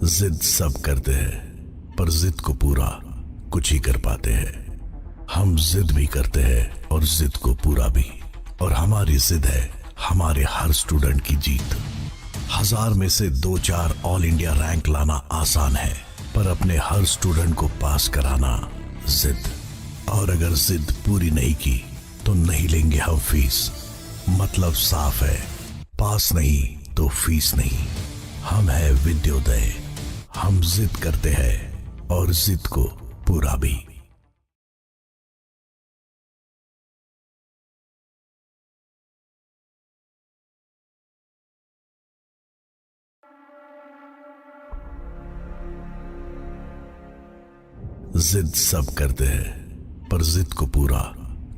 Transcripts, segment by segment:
जिद सब करते हैं पर जिद को पूरा कुछ ही कर पाते हैं। हम जिद भी करते हैं और जिद को पूरा भी। और हमारी जिद है हमारे हर स्टूडेंट की जीत। 1000 में से 2-4 ऑल इंडिया रैंक लाना आसान है, पर अपने हर स्टूडेंट को पास कराना जिद। और अगर जिद पूरी नहीं की तो नहीं लेंगे हम फीस। मतलब साफ है, पास नहीं तो फीस नहीं। हम है विद्योदय, हम जिद करते हैं और जिद को पूरा भी। जिद सब करते हैं पर जिद को पूरा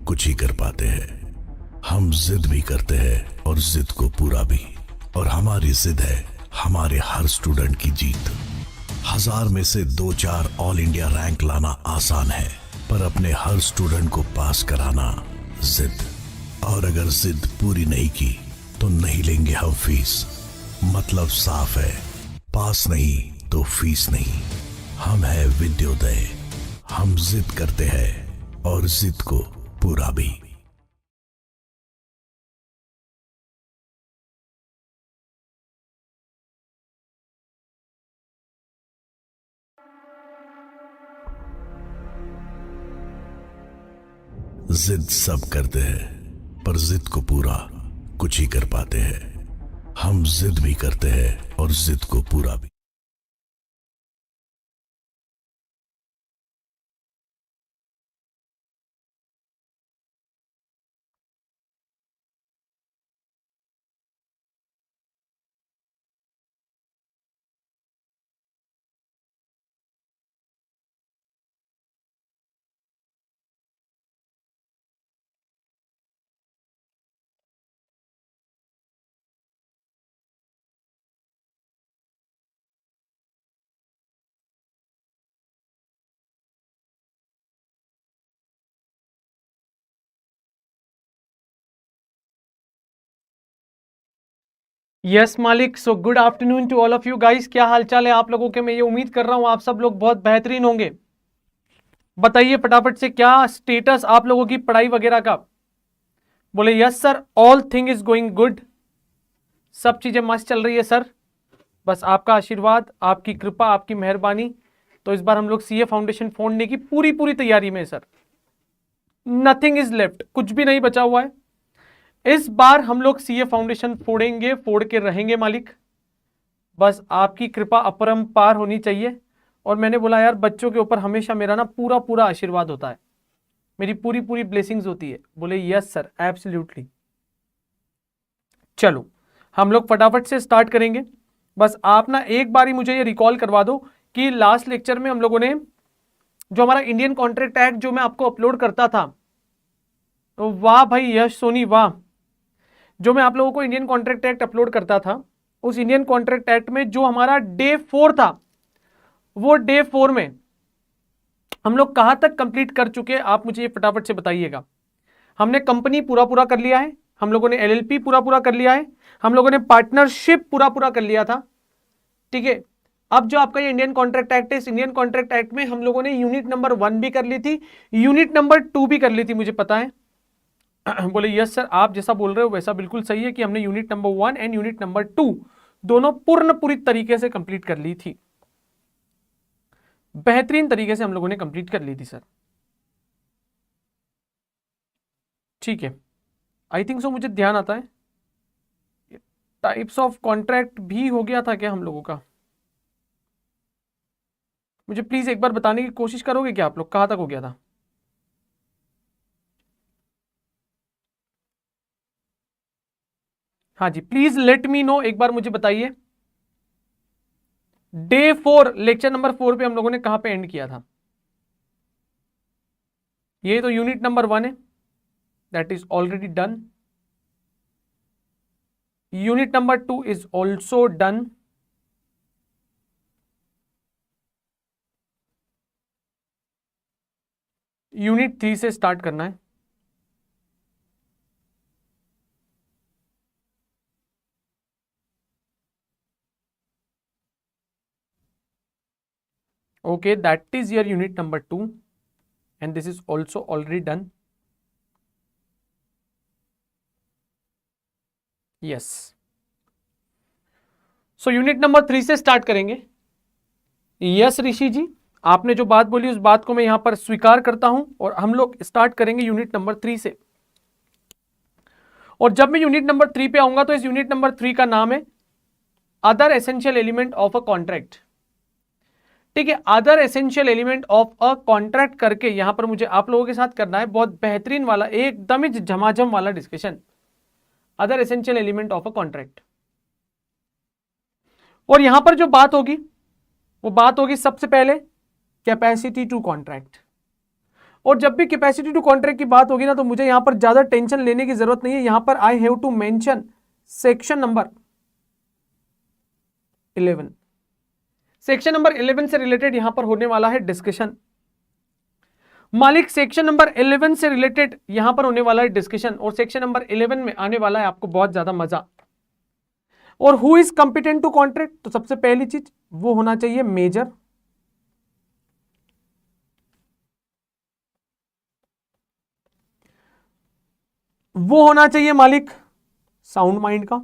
कुछ ही कर पाते हैं। हम जिद भी करते हैं और जिद को पूरा भी। और हमारी जिद है हमारे हर स्टूडेंट की जीत। 1000 में से 2-4 ऑल इंडिया रैंक लाना आसान है, पर अपने हर स्टूडेंट को पास कराना जिद। और अगर जिद पूरी नहीं की तो नहीं लेंगे हम फीस। मतलब साफ है, पास नहीं तो फीस नहीं। हम है विद्योदय, हम जिद करते हैं और जिद को पूरा भी। जिद सब करते हैं पर जिद को पूरा कुछ ही कर पाते हैं। हम जिद भी करते हैं और जिद को पूरा भी। यस मालिक। So good afternoon to all of you guys. क्या हालचाल है आप लोगों के? मैं ये उम्मीद कर रहा हूं आप सब लोग बहुत बेहतरीन होंगे। बताइए फटाफट से क्या स्टेटस आप लोगों की पढ़ाई वगैरह का। बोले yes sir, all thing is going good. सब चीजें मस्त चल रही है सर। बस आपका आशीर्वाद, आपकी कृपा, आपकी मेहरबानी। तो इस बार हम लोग सीए फाउंडेशन फोड़ने की पूरी पूरी तैयारी में है सर। नथिंग इज लेफ्ट, कुछ भी नहीं बचा हुआ है। इस बार हम लोग सीए फाउंडेशन फोड़ेंगे, फोड़ के रहेंगे मालिक। बस आपकी कृपा अपरंपार होनी चाहिए। और मैंने बोला यार बच्चों के ऊपर हमेशा मेरा ना पूरा पूरा आशीर्वाद होता है, मेरी पूरी पूरी ब्लेसिंग्स होती है। बोले यस सर, एब्सोल्युटली। चलो हम लोग फटाफट से स्टार्ट करेंगे। बस आप ना एक बार ही मुझे ये रिकॉल करवा दो कि लास्ट लेक्चर में हम लोगों ने जो हमारा इंडियन कॉन्ट्रैक्ट एक्ट जो मैं आपको अपलोड करता था, तो वाह भाई यश सोनी वाह, जो मैं आप लोगों को इंडियन कॉन्ट्रैक्ट एक्ट अपलोड करता था, उस इंडियन कॉन्ट्रैक्ट एक्ट में जो हमारा डे 4 था, वो डे 4 में हम लोग कहां तक कंप्लीट कर चुके हैं आप मुझे ये फटाफट से बताइएगा। हमने कंपनी पूरा पूरा कर लिया है, हम लोगों ने एलएलपी पूरा पूरा कर लिया है, हम लोगों ने पार्टनरशिप पूरा पूरा कर लिया था। ठीक है, अब जो आपका ये इंडियन कॉन्ट्रैक्ट एक्ट है, इस इंडियन कॉन्ट्रैक्ट एक्ट में हम लोगों ने यूनिट नंबर 1 भी कर ली थी, यूनिट नंबर 2 भी कर ली थी, मुझे पता है। बोले यस सर, आप जैसा बोल रहे हो वैसा बिल्कुल सही है कि हमने unit number 1 and unit number 2 दोनों पूरी तरीके से कंप्लीट कर ली थी। बेहतरीन तरीके से हम लोगों ने कंप्लीट कर ली थी सर। ठीक है, आई थिंक सो, मुझे ध्यान आता है टाइप्स ऑफ कॉन्ट्रैक्ट भी हो गया था क्या हम लोगों का? मुझे प्लीज एक बार बताने की कोशिश करोगे क्या आप लोग, कहां तक हो गया था? हाँ जी, प्लीज लेट मी नो, एक बार मुझे बताइए डे 4 लेक्चर नंबर 4 पे हम लोगों ने कहां पे एंड किया था? ये तो यूनिट नंबर 1 है, that is already done. Unit number 2 is also done. Unit 3 से स्टार्ट करना है। Okay, that is your unit number 2 and this is also already done. Yes. So unit number 3 से स्टार्ट करेंगे. यस ऋषि जी, आपने जो बात बोली उस बात को मैं यहां पर स्वीकार करता हूं और हम लोग स्टार्ट करेंगे यूनिट नंबर 3 से. और जब मैं यूनिट नंबर 3 पे आऊंगा तो इस यूनिट नंबर 3 का नाम है other essential element of a contract. ठीक है, other essential element of a contract करके यहां पर मुझे आप लोगों के साथ करना है बहुत बेहतरीन वाला, एकदम ही झमाझम वाला discussion. Other essential element of a contract. और यहां पर जो बात होगी वो बात होगी सबसे पहले कैपेसिटी टू कॉन्ट्रैक्ट. और जब भी कैपेसिटी टू कॉन्ट्रैक्ट की बात होगी ना तो मुझे यहां पर ज्यादा टेंशन लेने की जरूरत नहीं है. यहां पर I have to mention section number 11. Section number 11 से रिलेटेड यहां पर होने वाला है डिस्कशन. मालिक सेक्शन नंबर 11 से रिलेटेड यहां पर होने वाला है डिस्कशन और सेक्शन नंबर 11 में आने वाला है आपको बहुत ज्यादा मजा. और who is competent to contract, तो सबसे पहली चीज वो होना चाहिए मेजर. वो होना चाहिए मालिक साउंड माइंड का.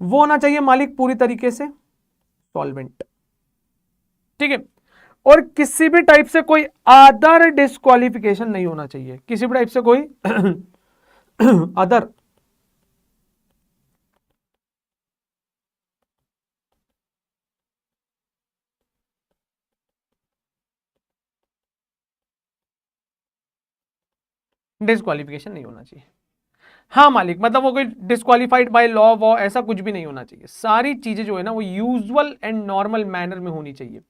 वो होना चाहिए मालिक पूरी तरीके से सॉल्वेंट. ठीक है, और किसी भी टाइप से कोई अदर डिस्क्वालिफिकेशन नहीं होना चाहिए. किसी भी टाइप से कोई अदर डिस्क्वालिफिकेशन नहीं होना चाहिए. हाँ मालिक, मतलब वो कोई डिस्क्वालिफाइड बाय लॉ वॉ ऐसा कुछ भी नहीं होना चाहिए. सारी चीजें जो है ना वो यूजुअल एंड नॉर्मल मैनर में होनी चाहिए.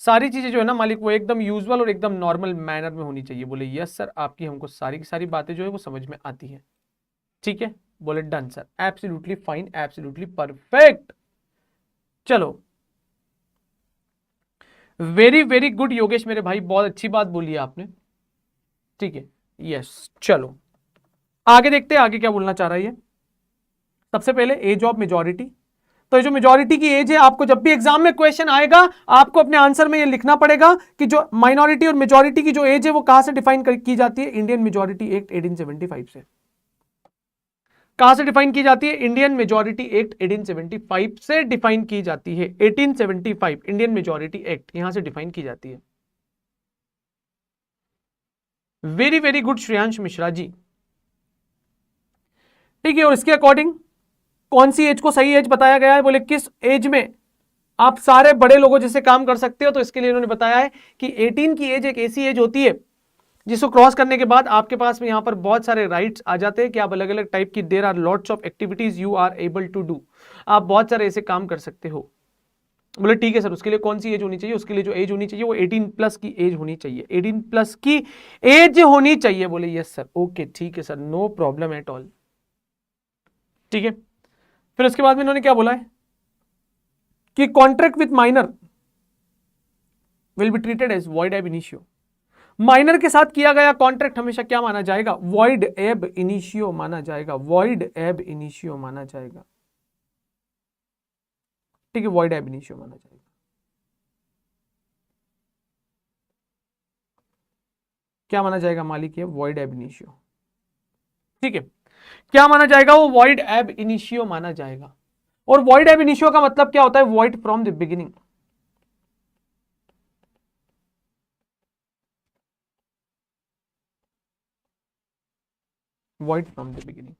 सारी चीजें जो है ना मालिक वो एकदम यूजुअल और एकदम नॉर्मल मैनर में होनी चाहिए. बोले यस सर, आपकी हमको सारी की सारी बातें जो है वो समझ में आती है. ठीक है, बोले done sir, absolutely fine, absolutely perfect. चलो, वेरी वेरी गुड योगेश मेरे भाई, बहुत अच्छी बात बोली है आपने. ठीक है, यस. चलो आगे देखते हैं आगे क्या बोलना चाह रहा है ये. सबसे पहले एज ऑफ मेजॉरिटी. तो जो मेजॉरिटी की एज है, आपको जब भी एग्जाम में क्वेश्चन आएगा आपको अपने आंसर में ये लिखना पड़ेगा कि जो माइनॉरिटी और मेजॉरिटी की जो एज है वो कहां से डिफाइन की जाती है. इंडियन मेजॉरिटी एक्ट 1875 से. कहां से डिफाइन की जाती है? इंडियन मेजॉरिटी एक्ट 1875 से डिफाइन की जाती है. 1875 इंडियन मेजॉरिटी एक्ट यहां से डिफाइन की जाती है. Very very good Shreyansh Mishra ji. ठीक है, और इसके अकॉर्डिंग कौन सी एज को सही एज बताया गया है? बोले किस एज में आप सारे बड़े लोगों जैसे काम कर सकते हो. तो इसके लिए इन्होंने बताया है कि 18 की एज एक ऐसी एज होती है जिसको क्रॉस करने के बाद आपके पास में यहां पर बहुत सारे राइट्स आ जाते हैं कि आप अलग अलग टाइप की there are lots of activities you are able to do. आप बहुत सारे ऐसे काम कर सकते हो. बोले ठीक है सर, उसके लिए कौन सी एज होनी चाहिए? उसके लिए जो एज होनी चाहिए वो 18 प्लस की एज होनी चाहिए. 18 प्लस की एज होनी चाहिए. बोले यस सर, ओके ठीक है sir, no problem at all. ठीक है, फिर उसके बाद में इन्होंने क्या बोला है कि contract with minor will be treated as void ab initio. Minor के साथ किया गया कॉन्ट्रैक्ट हमेशा क्या माना जाएगा? वॉइड एब इनिशियो माना जाएगा. वॉइड एब इनिशियो माना जाएगा. ठीक है, वॉइड एब इनिशियो माना जाएगा. क्या माना जाएगा मालिक? ये वॉइड एब इनिशियो. ठीक है, क्या माना जाएगा? वो वॉइड एब इनिशियो माना जाएगा. और वॉइड एब इनिशियो का मतलब क्या होता है? Void from the beginning. Void from the beginning.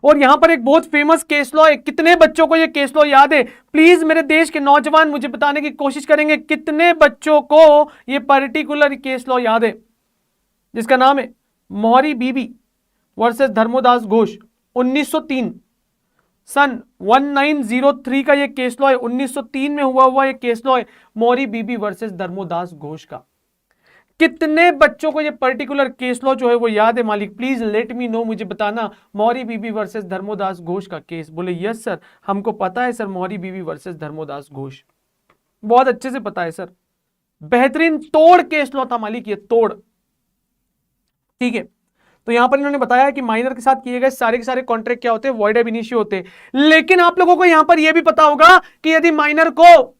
और यहां पर एक बहुत फेमस केस लॉ है. कितने बच्चों को ये केस लॉ याद है? प्लीज मेरे देश के नौजवान मुझे बताने की कोशिश करेंगे कितने बच्चों को ये पर्टिकुलर केस लॉ याद है, जिसका नाम है मौरी बीबी वर्सेस धर्मोदास घोष. 1903 सन 1903 का ये केस लॉ है. 1903 में हुआ ये केस लॉ है मौरी बीबी वर्सेस धर्मोदास घोष का. कितने बच्चों को ये पर्टिकुलर केस लॉ जो है वो याद है मालिक? प्लीज लेट मी नो, मुझे बताना. मौरी बीबी वर्सेस धर्मोदास घोष का केस. बोले यस सर, हमको पता है सर, मौरी बीबी वर्सेस धर्मोदास घोष बहुत अच्छे से पता है सर. बेहतरीन तोड़ केस लॉ था मालिक, ये तोड़. ठीक है, तो यहां पर इन्होंने बताया कि माइनर के साथ किए गए सारे के सारे कॉन्ट्रैक्ट क्या होते हैं, वॉइड एब इनिशियो होते हैं। लेकिन आप लोगों को यहां पर यह भी पता होगा कि यदि माइनर को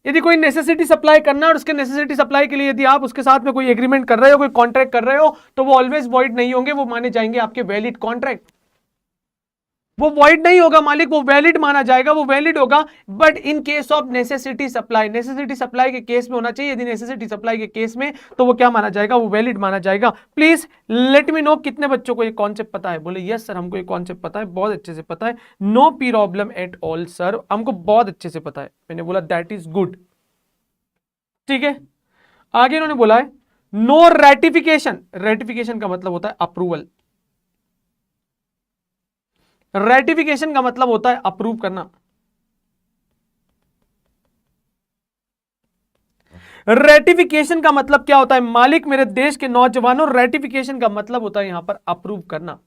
यदि कोई नेसेसिटी सप्लाई करना है और उसके नेसेसिटी सप्लाई के लिए यदि आप उसके साथ में कोई एग्रीमेंट कर रहे हो, कोई कॉन्ट्रैक्ट कर रहे हो, तो वो ऑलवेज वॉइड नहीं होंगे, वो माने जाएंगे आपके वैलिड कॉन्ट्रैक्ट। वो वॉइड नहीं होगा मालिक, वो वैलिड माना जाएगा, वो वैलिड होगा। But in case of necessity supply, necessity supply के केस में होना चाहिए। यदि नेसेसिटी सप्लाई के केस में तो वो क्या माना जाएगा, वो वैलिड माना जाएगा। प्लीज लेट मी नो कितने बच्चों को ये कॉन्सेप्ट पता है। बोले यस सर, हमको ये कॉन्सेप्ट पता है, बहुत अच्छे से पता है, no problem at all sir, हमको बहुत अच्छे से पता है। मैंने बोला दैट इज गुड। ठीक है, आगे इन्होंने बोला है नो रेटिफिकेशन। रेटिफिकेशन का मतलब होता है अप्रूवल। रेटिफिकेशन का मतलब होता है अप्रूव करना। रेटिफिकेशन का मतलब क्या होता है मालिक, मेरे देश के नौजवानों, रेटिफिकेशन का मतलब होता है यहां पर अप्रूव करना।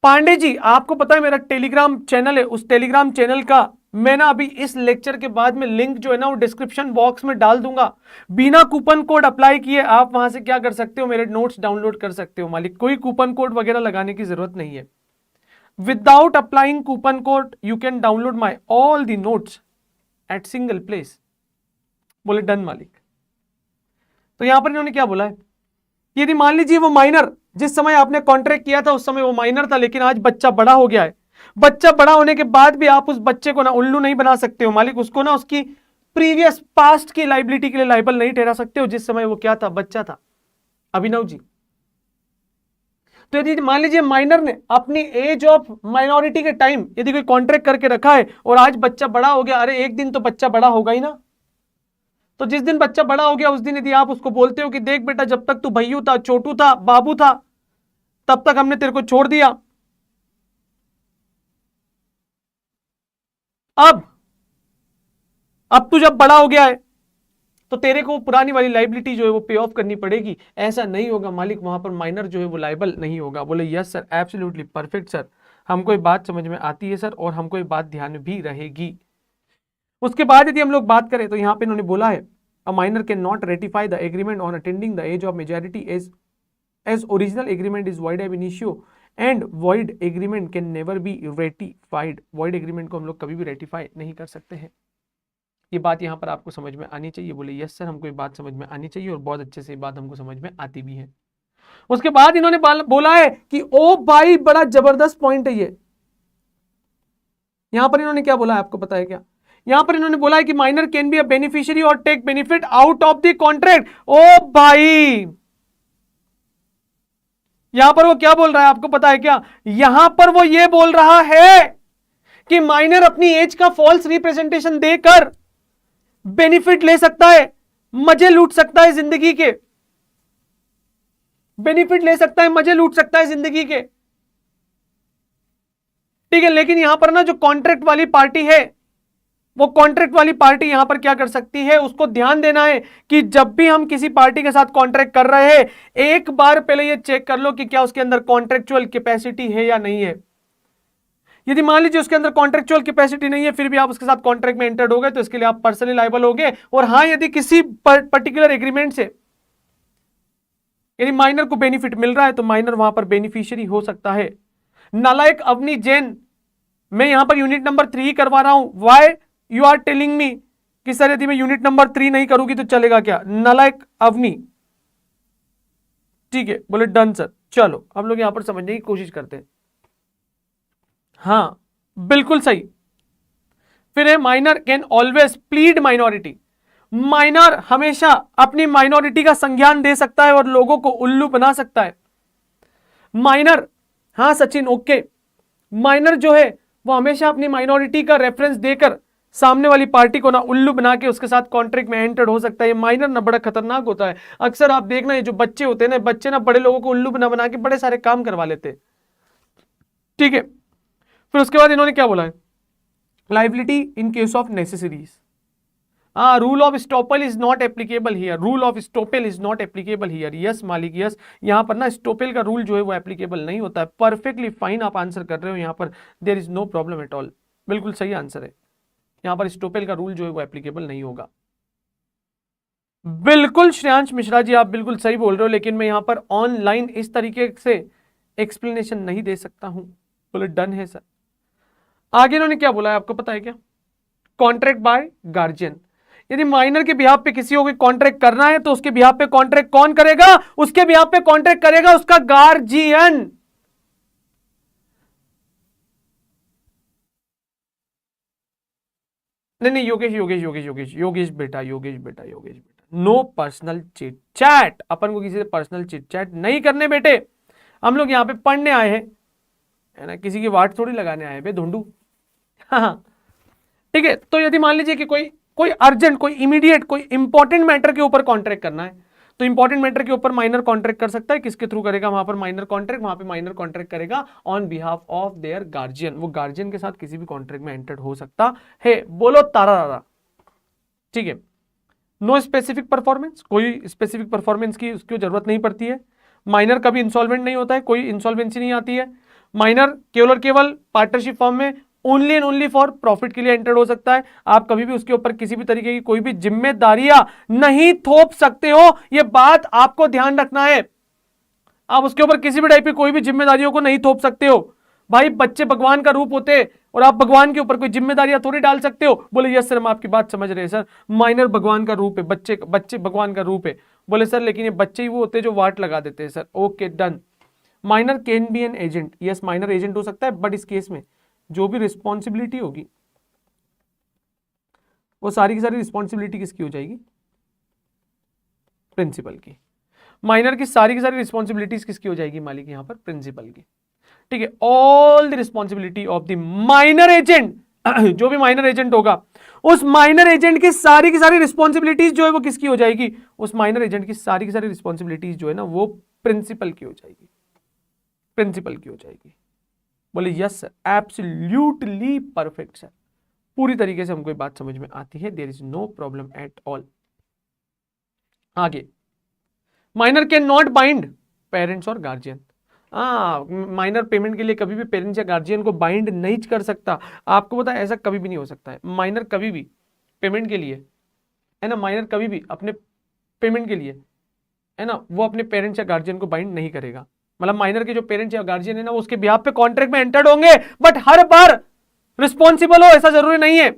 पांडे जी, आपको पता है मेरा टेलीग्राम चैनल है, उस टेलीग्राम चैनल का मैं ना अभी इस लेक्चर के बाद में लिंक जो है ना वो डिस्क्रिप्शन बॉक्स में डाल दूंगा। बिना कूपन कोड अप्लाई किए आप वहां से क्या कर सकते हो, मेरे नोट्स डाउनलोड कर सकते हो मालिक। कोई कूपन कोड वगैरह लगाने की जरूरत नहीं है। Without applying coupon code you can download my all the notes at single place. बोले डन मालिक। तो यहां पर इन्होंने क्या बोला है, यदि मान लीजिए वो माइनर, जिस समय आपने कॉन्ट्रैक्ट किया था उस समय वो माइनर था, लेकिन आज बच्चा बड़ा हो गया है। बच्चा बड़ा होने के बाद भी आप उस बच्चे को ना उल्लू नहीं बना सकते हो मालिक, उसको ना उसकी प्रीवियस पास्ट की लाइबिलिटी के लिए लाइबल नहीं ठहरा सकते हो, जिस समय वो क्या था, बच्चा था। अभिनव जी, तो यदि मान लीजिए माइनर ने अपनी एज ऑफ माइनॉरिटी के टाइम यदि कोई कॉन्ट्रैक्ट करके रखा है और आज बच्चा बड़ा हो गया, अरे एक दिन तो बच्चा बड़ा होगा ही ना। तो जिस दिन बच्चा बड़ा हो गया उस दिन यदि आप उसको बोलते हो कि देख बेटा, जब तक तू भैयू था, छोटू था, बाबू था, तब तक हमने तेरे को छोड़ दिया, अब तू जब बड़ा हो गया है तो तेरे को पुरानी वाली लाइबिलिटी जो है वो पे ऑफ करनी पड़ेगी। ऐसा नहीं होगा मालिक, वहां पर माइनर जो है वो लाइबल नहीं होगा। बोले yes sir, absolutely perfect sir, हमको ये बात समझ में आती है सर, और हमको ये बात ध्यान में भी रहेगी। उसके बाद यदि हम लोग बात करें तो यहां पे इन्होंने बोला है a minor can not ratify the agreement on attending the age of majority as original agreement is void ab initio and void agreement can never be ratified. Void agreement को हम लोग कभी भी रेटिफाई नहीं कर सकते हैं। ये बात यहाँ पर आपको समझ में आनी चाहिए। बोले यस सर, हमको ये बात समझ में आनी चाहिए और बहुत अच्छे से ये बात हमको समझ में आती भी है। उसके बाद इन्होंने बोला है कि ओ भाई, बड़ा जबरदस्त पॉइंट है ये। यहां पर इन्होंने क्या बोला है आपको पता है क्या? यहां पर इन्होंने बोला है कि minor can be a beneficiary और take benefit out of the contract. ओ भाई, यहां पर वो क्या बोल रहा है आपको पता है क्या? यहां पर वो ये बोल रहा है कि माइनर अपनी एज का फॉल्स रिप्रेजेंटेशन देकर बेनिफिट ले सकता है, मजे लूट सकता है जिंदगी के, बेनिफिट ले सकता है, मजे लूट सकता है जिंदगी के। ठीक है, लेकिन यहां पर ना जो कॉन्ट्रैक्ट वाली पार्टी है, वो कॉन्ट्रैक्ट वाली पार्टी यहां पर क्या कर सकती है, उसको ध्यान देना है कि जब भी हम किसी पार्टी के साथ कॉन्ट्रैक्ट कर रहे हैं, एक बार पहले ये चेक कर लो कि क्या उसके अंदर कॉन्ट्रैक्चुअल कैपेसिटी है या नहीं है। यदि मान लीजिए उसके अंदर कॉन्ट्रैक्चुअल कैपेसिटी नहीं है, फिर भी आप उसके साथ कॉन्ट्रैक्ट में एंटर्ड हो गए, तो इसके लिए आप पर्सनली लायबल हो गए। और हां, यदि किसी पर्टिकुलर एग्रीमेंट से यदि माइनर को बेनिफिट मिल रहा है तो माइनर वहां पर बेनिफिशियरी हो सकता है। नालायक अवनी जैन, मैं यहां पर यूनिट नंबर 3 करवा रहा हूं। Why you are telling me कि सर यदि मैं यूनिट नंबर 3 नहीं करूंगी तो चलेगा क्या? नालायक अवनी, ठीक है, बोले डन सर। चलो हम लोग यहां पर समझने की कोशिश करते हैं। हां, बिल्कुल सही। फिर है minor can always plead minority. Minor हमेशा अपनी माइनॉरिटी का संज्ञान दे सकता है और लोगों को उल्लू बना सकता है। माइनर, हां सचिन, ओके, माइनर जो है वो हमेशा अपनी माइनॉरिटी का रेफरेंस देकर सामने वाली पार्टी को ना उल्लू बना के उसके साथ कॉन्ट्रैक्ट में एंटर्ड हो सकता है। माइनर ना बड़ा खतरनाक होता है। अक्सर आप देखना, ये जो बच्चे होते हैं ना, बच्चे ना बड़े लोगों को उल्लू बना बना के बड़े सारे काम करवा लेते हैं। ठीक है, फिर उसके बाद इन्होंने क्या बोला है, liability in case of necessaries. Rule of estoppel is not applicable here. Rule of estoppel is not applicable here. Yes मालिक, यस, यहां पर ना स्टॉपेल का रूल जो है वो एप्लीकेबल नहीं होता है। परफेक्टली फाइन आप आंसर कर रहे हो, यहां पर there is no problem at all, बिल्कुल सही आंसर है। यहां पर स्टॉपेल का रूल जो है वो एप्लीकेबल नहीं होगा। बिल्कुल श्रेयांश मिश्रा जी, आप बिल्कुल सही बोल रहे हो, लेकिन मैं यहां पर ऑनलाइन इस तरीके से एक्सप्लेनेशन नहीं दे सकता हूं। बोले डन है सर। आगे इन्होंने क्या बोला है आपको पता है क्या? Contract by guardian. यदि माइनर के बिहाफ पे किसी को कॉन्ट्रैक्ट करना है तो उसके बिहाफ पे कॉन्ट्रैक्ट कौन करेगा? उसके बिहाफ पे कॉन्ट्रैक्ट करेगा उसका गार्जियन। नहीं नहीं, योगेश योगेश योगेश योगेश योगेश बेटा, योगेश बेटा, योगेश बेटा, नो पर्सनल चिट चैट। अपन को किसी से पर्सनल चिट चैट नहीं करने बेटे। हम लोग यहाँ पे पढ़ने आए हैं, है ना, किसी की वाट थोड़ी लगाने आए बे धुंडू। हाँ ठीक है। तो यदि मान लीजिए कि कोई कोई अर्जेंट, कोई इमीडिएट, कोई इंपॉर्टेंट मैटर के ऊपर कॉन्ट्रैक्ट करना है, तो इंपॉर्टेंट मैटर के ऊपर माइनर कॉन्ट्रैक्ट कर सकता है। किसके थ्रू करेगा? वहां पर माइनर कॉन्ट्रैक्ट, वहां पे माइनर कॉन्ट्रैक्ट करेगा on behalf of their guardian. वो गार्जियन के साथ किसी भी कॉन्ट्रैक्ट में एंटर्ड हो सकता है। बोलो तारा रारा। ठीक है। नो स्पेसिफिक परफॉर्मेंस, कोई स्पेसिफिक परफॉर्मेंस की उसकी जरूरत नहीं पड़ती है। माइनर कभी इंसॉल्वेंट नहीं होता है, कोई इंसॉल्वेंसी नहीं आती है। माइनर केवल और केवल पार्टनरशिप फॉर्म में only and only for profit के लिए एंटर्ड हो सकता है। आप कभी भी उसके ऊपर किसी भी तरीके की कोई भी जिम्मेदारियां नहीं थोप सकते हो, यह बात आपको ध्यान रखना है। आप उसके ऊपर किसी भी टाइप की कोई भी जिम्मेदारियों को नहीं थोप सकते हो। भाई बच्चे भगवान का रूप होते हैं और आप भगवान के ऊपर कोई जिम्मेदारियां थोड़ी डाल सकते हो। बोले यस सर, हम आपकी बात समझ रहे हैं सर, माइनर भगवान का रूप है, बच्चे बच्चे भगवान का रूप है। बोले सर लेकिन ये बच्चे ही वो होते हैं जो वाट लगा देते हैं sir. Okay done. Minor can B an agent, yes minor agent हो सकता है, बट इस केस में जो भी रिस्पॉन्सिबिलिटी होगी वो सारी की सारी रिस्पॉन्सिबिलिटी किसकी हो जाएगी? प्रिंसिपल की। माइनर की सारी रिस्पॉन्सिबिलिटीज किसकी हो जाएगी मालिक? यहां पर प्रिंसिपल की। ठीक है। All the responsibility of the minor agent, जो भी माइनर एजेंट होगा उस माइनर एजेंट की सारी रिस्पॉन्सिबिलिटीज जो है वो किसकी हो जाएगी? उस माइनर एजेंट की सारी रिस्पॉन्सिबिलिटीज जो है ना वो प्रिंसिपल की हो जाएगी, प्रिंसिपल की हो जाएगी। बोले yes sir, absolutely perfect sir, पूरी तरीके से हमको ये बात समझ में आती है। There is no problem at all. आगे, minor can not bind parents और गार्जियन। माइनर पेमेंट के लिए कभी भी पेरेंट्स या गार्जियन को बाइंड नहीं कर सकता। आपको पता है ऐसा कभी भी नहीं हो सकता है। माइनर कभी भी पेमेंट के लिए, है ना, माइनर कभी भी अपने पेमेंट के लिए, है ना, वो अपने पेरेंट्स या गार्जियन को बाइंड नहीं करेगा। मतलब माइनर के जो पेरेंट्स या गार्जियन है ना, वो उसके बिहाफ पे कॉन्ट्रैक्ट में एंटर्ड होंगे, बट हर बार रिस्पॉन्सिबल हो ऐसा जरूरी नहीं है।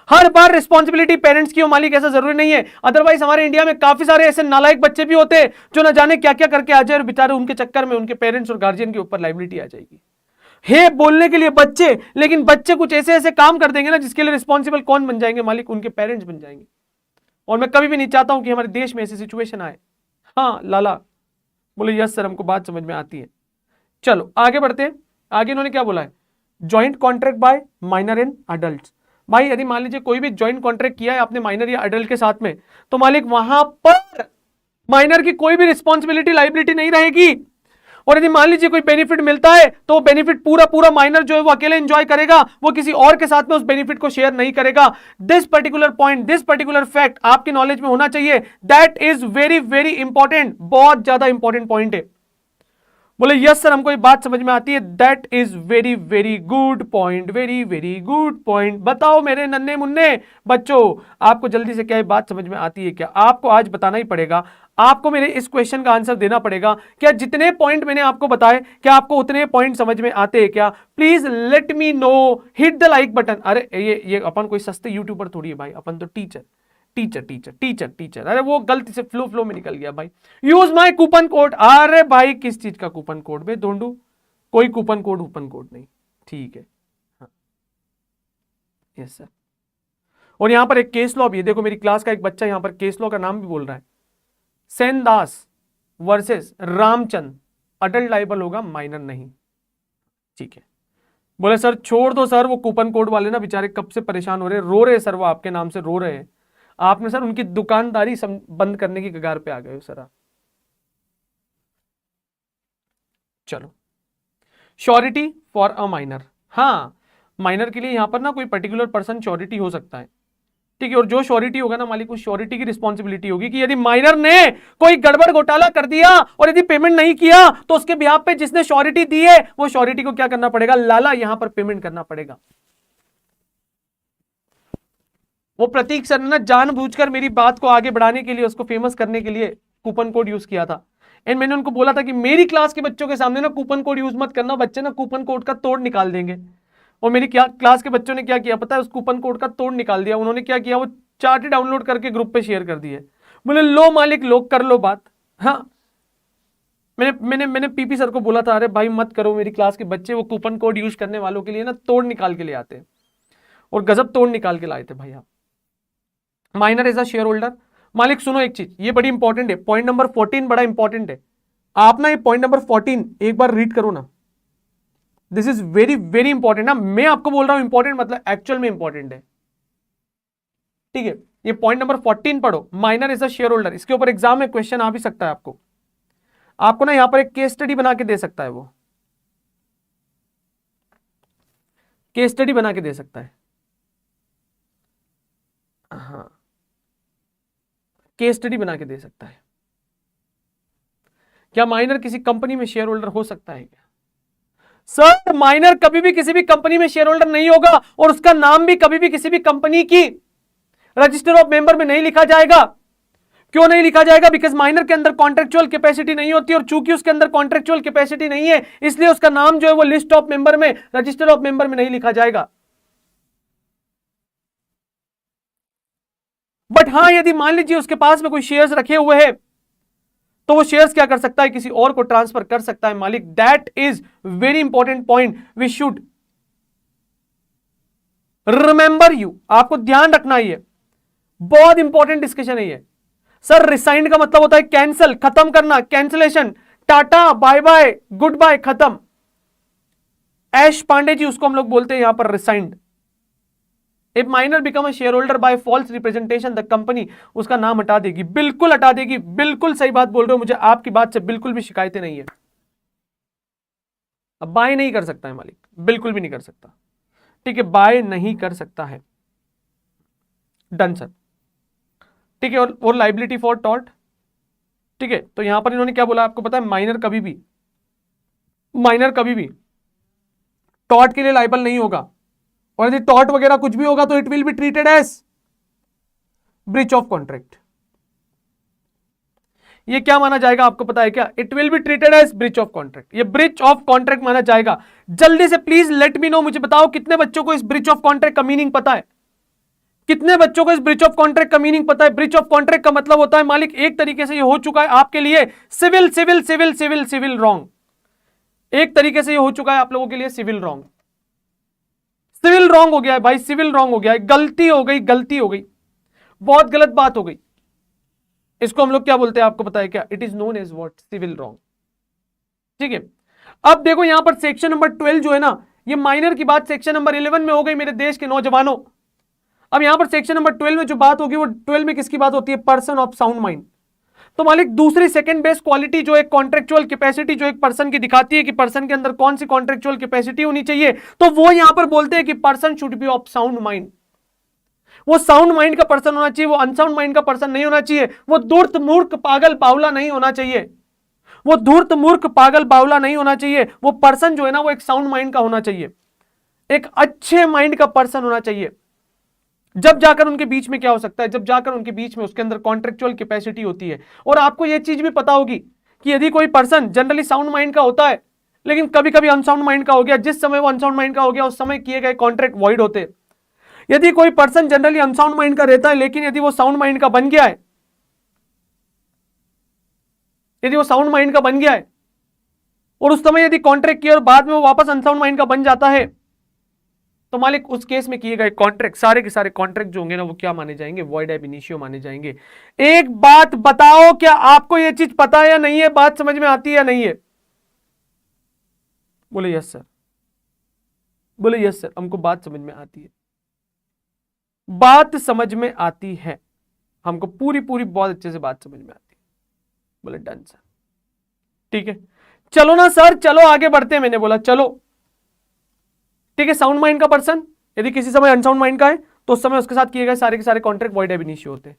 हर बार रिस्पॉन्सिबिलिटी पेरेंट्स की हो मालिक, ऐसा जरूरी नहीं है। अदरवाइज हमारे इंडिया में काफी सारे ऐसे नालायक बच्चे भी होते हैं जो ना जाने क्या क्या करके आ जाए और बेचारे उनके चक्कर में उनके पेरेंट्स और गार्जियन के ऊपर लाइबिलिटी आ जाएगी। हे बोलने के लिए बच्चे, लेकिन बच्चे कुछ ऐसे ऐसे काम कर देंगे ना जिसके लिए रिस्पॉन्सिबल कौन बन जाएंगे मालिक? उनके पेरेंट्स बन जाएंगे। और मैं कभी भी नहीं चाहता हूं कि हमारे देश में ऐसी सिचुएशन आए। हाँ लाला। बोले यस सर, हमको बात समझ में आती है। चलो आगे बढ़ते हैं। आगे इन्होंने क्या बोला है? Joint contract by minor and adult. भाई यदि मान लीजिए कोई भी ज्वाइंट कॉन्ट्रैक्ट किया है आपने माइनर या अडल्ट के साथ में, तो मालिक वहां पर माइनर की कोई भी रिस्पॉन्सिबिलिटी लाइबिलिटी नहीं रहेगी। और यदि मान लीजिए कोई बेनिफिट मिलता है तो बेनिफिट पूरा पूरा माइनर जो है वो अकेले एंजॉय करेगा, वो किसी और के साथ में उस बेनिफिट को शेयर नहीं करेगा। This particular point, this particular fact आपके नॉलेज में होना चाहिए। That is very very important, बहुत ज्यादा इंपॉर्टेंट पॉइंट है। बोले यस सर, हमको ये बात समझ में आती है। That is very very good point, very very good point. बताओ मेरे नन्हे मुन्ने बच्चों, आपको जल्दी से क्या ये बात समझ में आती है क्या? आपको आज बताना ही पड़ेगा, आपको मेरे इस क्वेश्चन का आंसर देना पड़ेगा। क्या जितने पॉइंट मैंने आपको बताए क्या आपको उतने पॉइंट समझ में आते हैं क्या? Please let me know, hit the like button. अरे ये अपन कोई सस्ते यूट्यूबर थोड़ी है भाई, अपन तो teacher teacher teacher teacher teacher. अरे वो गलती से फ्लो में निकल गया भाई। Use my coupon code. अरे भाई किस चीज का कूपन कोड बे ढूंढू? कोई कूपन कोड नहीं। ठीक है, हाँ यस सर। और यहां पर एक केस लॉ भी है। देखो मेरी क्लास का एक बच्चा यहां पर केस लॉ का नाम भी बोल रहा है, सेन दास वर्सेस रामचंद। अडल्ट लाइबल होगा, माइनर नहीं। ठीक है। बोले सर छोड़ दो सर, वो कूपन कोड वाले ना बेचारे कब से परेशान हो रहे, रो रहे सर, वो आपके नाम से रो रहे हैं। आपने सर उनकी दुकानदारी बंद करने की कगार पे आ गए हो सर आप। चलो, श्योरिटी फॉर अ माइनर। हाँ, माइनर के लिए यहां पर ना कोई पर्टिकुलर पर्सन श्योरिटी हो सकता है। ठीक है। और जो श्योरिटी होगा ना मालिक, उस श्योरिटी की रिस्पॉन्सिबिलिटी होगी कि यदि माइनर ने कोई गड़बड़ घोटाला कर दिया और यदि पेमेंट नहीं किया तो उसके बिहाफ पे जिसने श्योरिटी दी है वो श्योरिटी को क्या करना पड़ेगा? लाला, यहां पर पेमेंट करना पड़ेगा। वो प्रतीक सर ने ना जानबूझकर मेरी बात को आगे बढ़ाने के लिए, उसको फेमस करने के लिए कूपन कोड यूज किया था। एंड मैंने उनको बोला था कि मेरी क्लास के बच्चों के सामने ना कूपन कोड यूज मत करना, बच्चे ना कूपन कोड का तोड़ निकाल देंगे। और मेरी क्लास के बच्चों ने क्या किया पता है, उस कूपन कोड का तोड़ निकाल दिया। उन्होंने क्या किया, वो चार्ट डाउनलोड करके ग्रुप पे शेयर कर दिए। बोले लो मालिक, लोग कर लो बात। हाँ, मैंने पीपी सर को बोला था, अरे भाई मत करो, मेरी क्लास के बच्चे वो कूपन कोड यूज करने वालों के लिए ना तोड़ निकाल के ले आते हैं, और गजब तोड़ निकाल के लाए थे भाई आप। Minor as a share holder, मालिक सुनो एक चीज, ये बड़ी इंपॉर्टेंट है, पॉइंट नंबर 14 बड़ा इंपॉर्टेंट है। आप ना ये पॉइंट नंबर 14 एक बार रीड करो ना, this is very very important ना। मैं आपको बोल रहा हूं इंपॉर्टेंट मतलब एक्चुअल में इंपॉर्टेंट है, ठीक है। ये पॉइंट नंबर 14 पढ़ो, minor as a share holder. इसके ऊपर एग्जाम में क्वेश्चन आ भी सकता है आपको ना यहां पर एक केस स्टडी बना के दे सकता है, वो केस स्टडी बना के दे सकता है। हाँ, केस स्टडी बना के दे सकता है। क्या माइनर किसी कंपनी में शेयर होल्डर हो सकता है क्या? सर माइनर कभी भी किसी भी कंपनी में शेयर होल्डर नहीं होगा, और उसका नाम भी कभी भी किसी भी कंपनी की रजिस्टर ऑफ मेंबर में नहीं लिखा जाएगा। क्यों नहीं लिखा जाएगा? बिकॉज माइनर के अंदर कॉन्ट्रेक्चुअल कैपेसिटी नहीं होती, और चूंकि उसके अंदर कॉन्ट्रेक्चुअल कैपेसिटी नहीं है, इसलिए उसका नाम जो है वो लिस्ट ऑफ मेंबर में, रजिस्टर ऑफ मेंबर में नहीं लिखा जाएगा। बट हां, यदि मान लीजिए उसके पास में कोई शेयर्स रखे हुए हैं, तो वो शेयर्स क्या कर सकता है, किसी और को ट्रांसफर कर सकता है मालिक। That is very important point, we should remember you. आपको ध्यान रखना, ये बहुत इंपॉर्टेंट डिस्कशन है ये। सर रिसाइंड का मतलब होता है कैंसिल, खत्म करना, cancellation, tata bye bye goodbye, खत्म। ऐश पांडे जी उसको हम लोग बोलते हैं यहां पर rescind. If minor become a share holder by false representation, the company उसका नाम हटा देगी, बिल्कुल हटा देगी। बिल्कुल सही बात बोल रहे हो, मुझे आपकी बात से बिल्कुल भी शिकायतें नहीं है। अब बाय नहीं कर सकता है मालिक, बिल्कुल भी नहीं कर सकता, ठीक है, बाय नहीं कर सकता है। डन सर, ठीक है। और लाइबिलिटी फॉर टॉर्ट, ठीक है। तो यहां पर इन्होंने क्या बोला आपको पता है, माइनर कभी भी टॉर्ट के लिए लाइबल नहीं होगा, और यदि टॉर्ट वगैरह कुछ भी होगा तो it will be treated as breach of contract. ये क्या माना जाएगा आपको पता है क्या? It will be treated as breach of contract. ये ब्रीच ऑफ कॉन्ट्रैक्ट माना जाएगा। जल्दी से प्लीज लेट मी नो, मुझे बताओ कितने बच्चों को इस ब्रीच ऑफ कॉन्ट्रैक्ट का मीनिंग पता है? कितने बच्चों को इस ब्रीच ऑफ कॉन्ट्रैक्ट का मीनिंग पता है? ब्रीच ऑफ कॉन्ट्रैक्ट का मतलब होता है मालिक, एक तरीके से ये हो चुका है आपके लिए civil civil civil civil civil wrong. एक तरीके से ये हो चुका है आप लोगों के लिए सिविल रॉन्ग। सिविल रॉन्ग हो गया है भाई, सिविल रॉन्ग हो गया है, गलती हो गई, गलती हो गई, बहुत गलत बात हो गई। इसको हम लोग क्या बोलते हैं आपको पता है क्या? It is known as what? Civil wrong, ठीक है। अब देखो यहां पर सेक्शन नंबर 12 जो है ना, ये माइनर की बात सेक्शन नंबर 11 में हो गई मेरे देश के नौजवानों। अब यहां पर सेक्शन नंबर 12 में जो बात होगी, वो 12 में किसकी बात होती है? Person of sound mind. तो मालिक दूसरी सेकंड बेस्ट क्वालिटी जो एक कॉन्ट्रेक्चुअल कैपेसिटी जो एक पर्सन की दिखाती है कि पर्सन के अंदर कौन सी कॉन्ट्रेक्चुअल कैपेसिटी होनी चाहिए, तो वो यहां पर बोलते हैं कि person should be of sound mind. वो साउंड माइंड का पर्सन होना चाहिए, वो अनसाउंड माइंड का पर्सन नहीं होना चाहिए। वो धूर्त मूर्ख पागल बावला नहीं होना चाहिए, वो धूर्त मूर्ख पागल बावला नहीं होना चाहिए। वो पर्सन जो है ना, वो एक साउंड माइंड का होना चाहिए, एक अच्छे माइंड का पर्सन होना चाहिए। जब जाकर उनके बीच में क्या हो सकता है? जब जाकर उनके बीच में उसके अंदर कॉन्ट्रेक्चुअल कैपेसिटी होती है। और आपको यह चीज भी पता होगी कि यदि कोई पर्सन जनरली साउंड माइंड का होता है, लेकिन कभी कभी अनसाउंड माइंड का हो गया, जिस समय वो अनसाउंड माइंड का हो गया उस समय किए गए कॉन्ट्रैक्ट वॉइड होते। यदि कोई पर्सन जनरली अनसाउंड माइंड का रहता है, लेकिन यदि वो साउंड माइंड का बन गया है, यदि वो साउंड माइंड का बन गया है और उस समय यदि कॉन्ट्रैक्ट किया और बाद में वो वापस अनसाउंड माइंड का बन जाता है, तो मालिक उस केस में किए गए कॉन्ट्रैक्ट, सारे के सारे कॉन्ट्रैक्ट जो होंगे ना, वो क्या माने जाएंगे? वॉइड एब इनिशियो माने जाएंगे। एक बात बताओ, क्या आपको यह चीज पता है या नहीं है? बात समझ में आती है या नहीं है? बोले यस सर, बोले यस सर, हमको बात समझ में आती है, बात समझ में आती है, हमको पूरी पूरी बहुत अच्छे से बात समझ में आती है। बोले डन सर, ठीक है, चलो ना सर, चलो आगे बढ़ते हैं। मैंने बोला चलो, ठीक है। साउंड माइंड का पर्सन यदि किसी समय अनसाउंड माइंड का है, तो उस समय उसके साथ किए गए सारे के सारे कॉन्ट्रैक्ट वॉइड एब इनिशियो होते हैं।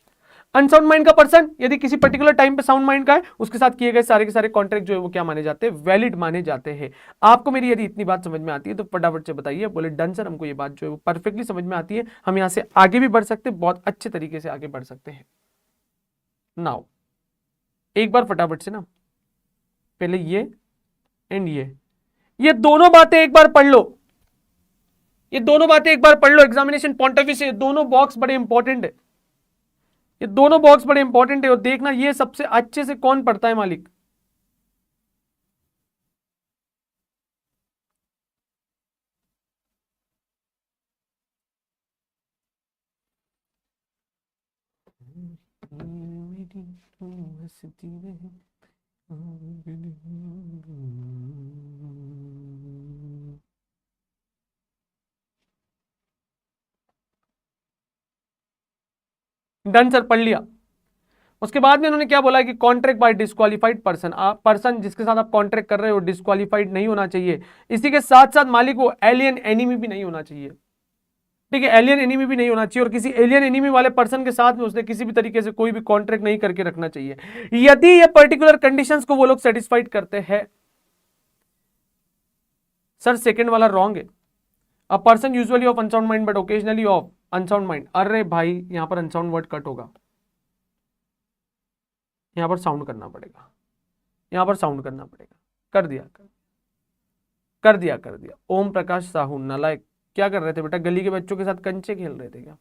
अनसाउंड माइंड का पर्सन यदि किसी पर्टिकुलर टाइम पे साउंड माइंड का है, उसके साथ किए गए सारे के सारे कॉन्ट्रैक्ट जो है वो क्या माने जाते हैं, वैलिड माने जाते हैं। आपको मेरी यदि इतनी बात समझ में आती है तो फटाफट से बताइए, बोले डन सर, हमको ये बात जो है वो परफेक्टली समझ में आती है, हम यहां से आगे भी बढ़ सकते हैं, बहुत अच्छे तरीके से आगे बढ़ सकते हैं। नाउ एक बार फटाफट से ना पहले ये एंड ये दोनों बातें एक बार पढ़ लो, ये दोनों बातें एक बार पढ़ लो एग्जामिनेशन पॉइंट ऑफ व्यू से। दोनों बॉक्स बड़े इंपॉर्टेंट है, ये दोनों बॉक्स बड़े इंपॉर्टेंट है, और देखना ये सबसे अच्छे से कौन पढ़ता है मालिक। डन सर, पढ़ लिया। उसके बाद में उन्होंने क्या बोला कि contract by disqualified person, person जिसके साथ आप कॉन्ट्रैक्ट कर रहे हो डिस्क्वालीफाइड नहीं होना चाहिए, इसी के साथ साथ मालिक वो एलियन एनिमी भी नहीं होना चाहिए। ठीक है, एलियन एनिमी भी नहीं होना चाहिए, और किसी एलियन एनिमी वाले पर्सन के साथ में उसने किसी भी तरीके से कोई भी कॉन्ट्रैक्ट नहीं करके रखना चाहिए, यदि ये पर्टिकुलर कंडीशंस को वो लोग सेटिस्फाइड करते हैं। सर सेकंड वाला रॉन्ग है, a person usually of unsound mind but occasionally of unsound mind. अरे भाई यहां पर अनसाउंड वर्ड कट होगा, यहां पर साउंड करना पड़ेगा, यहां पर साउंड करना पड़ेगा। कर दिया कर दिया कर दिया। ओम प्रकाश साहू नालायक, क्या कर रहे थे बेटा, गली के बच्चों के साथ कंचे खेल रहे थे क्या?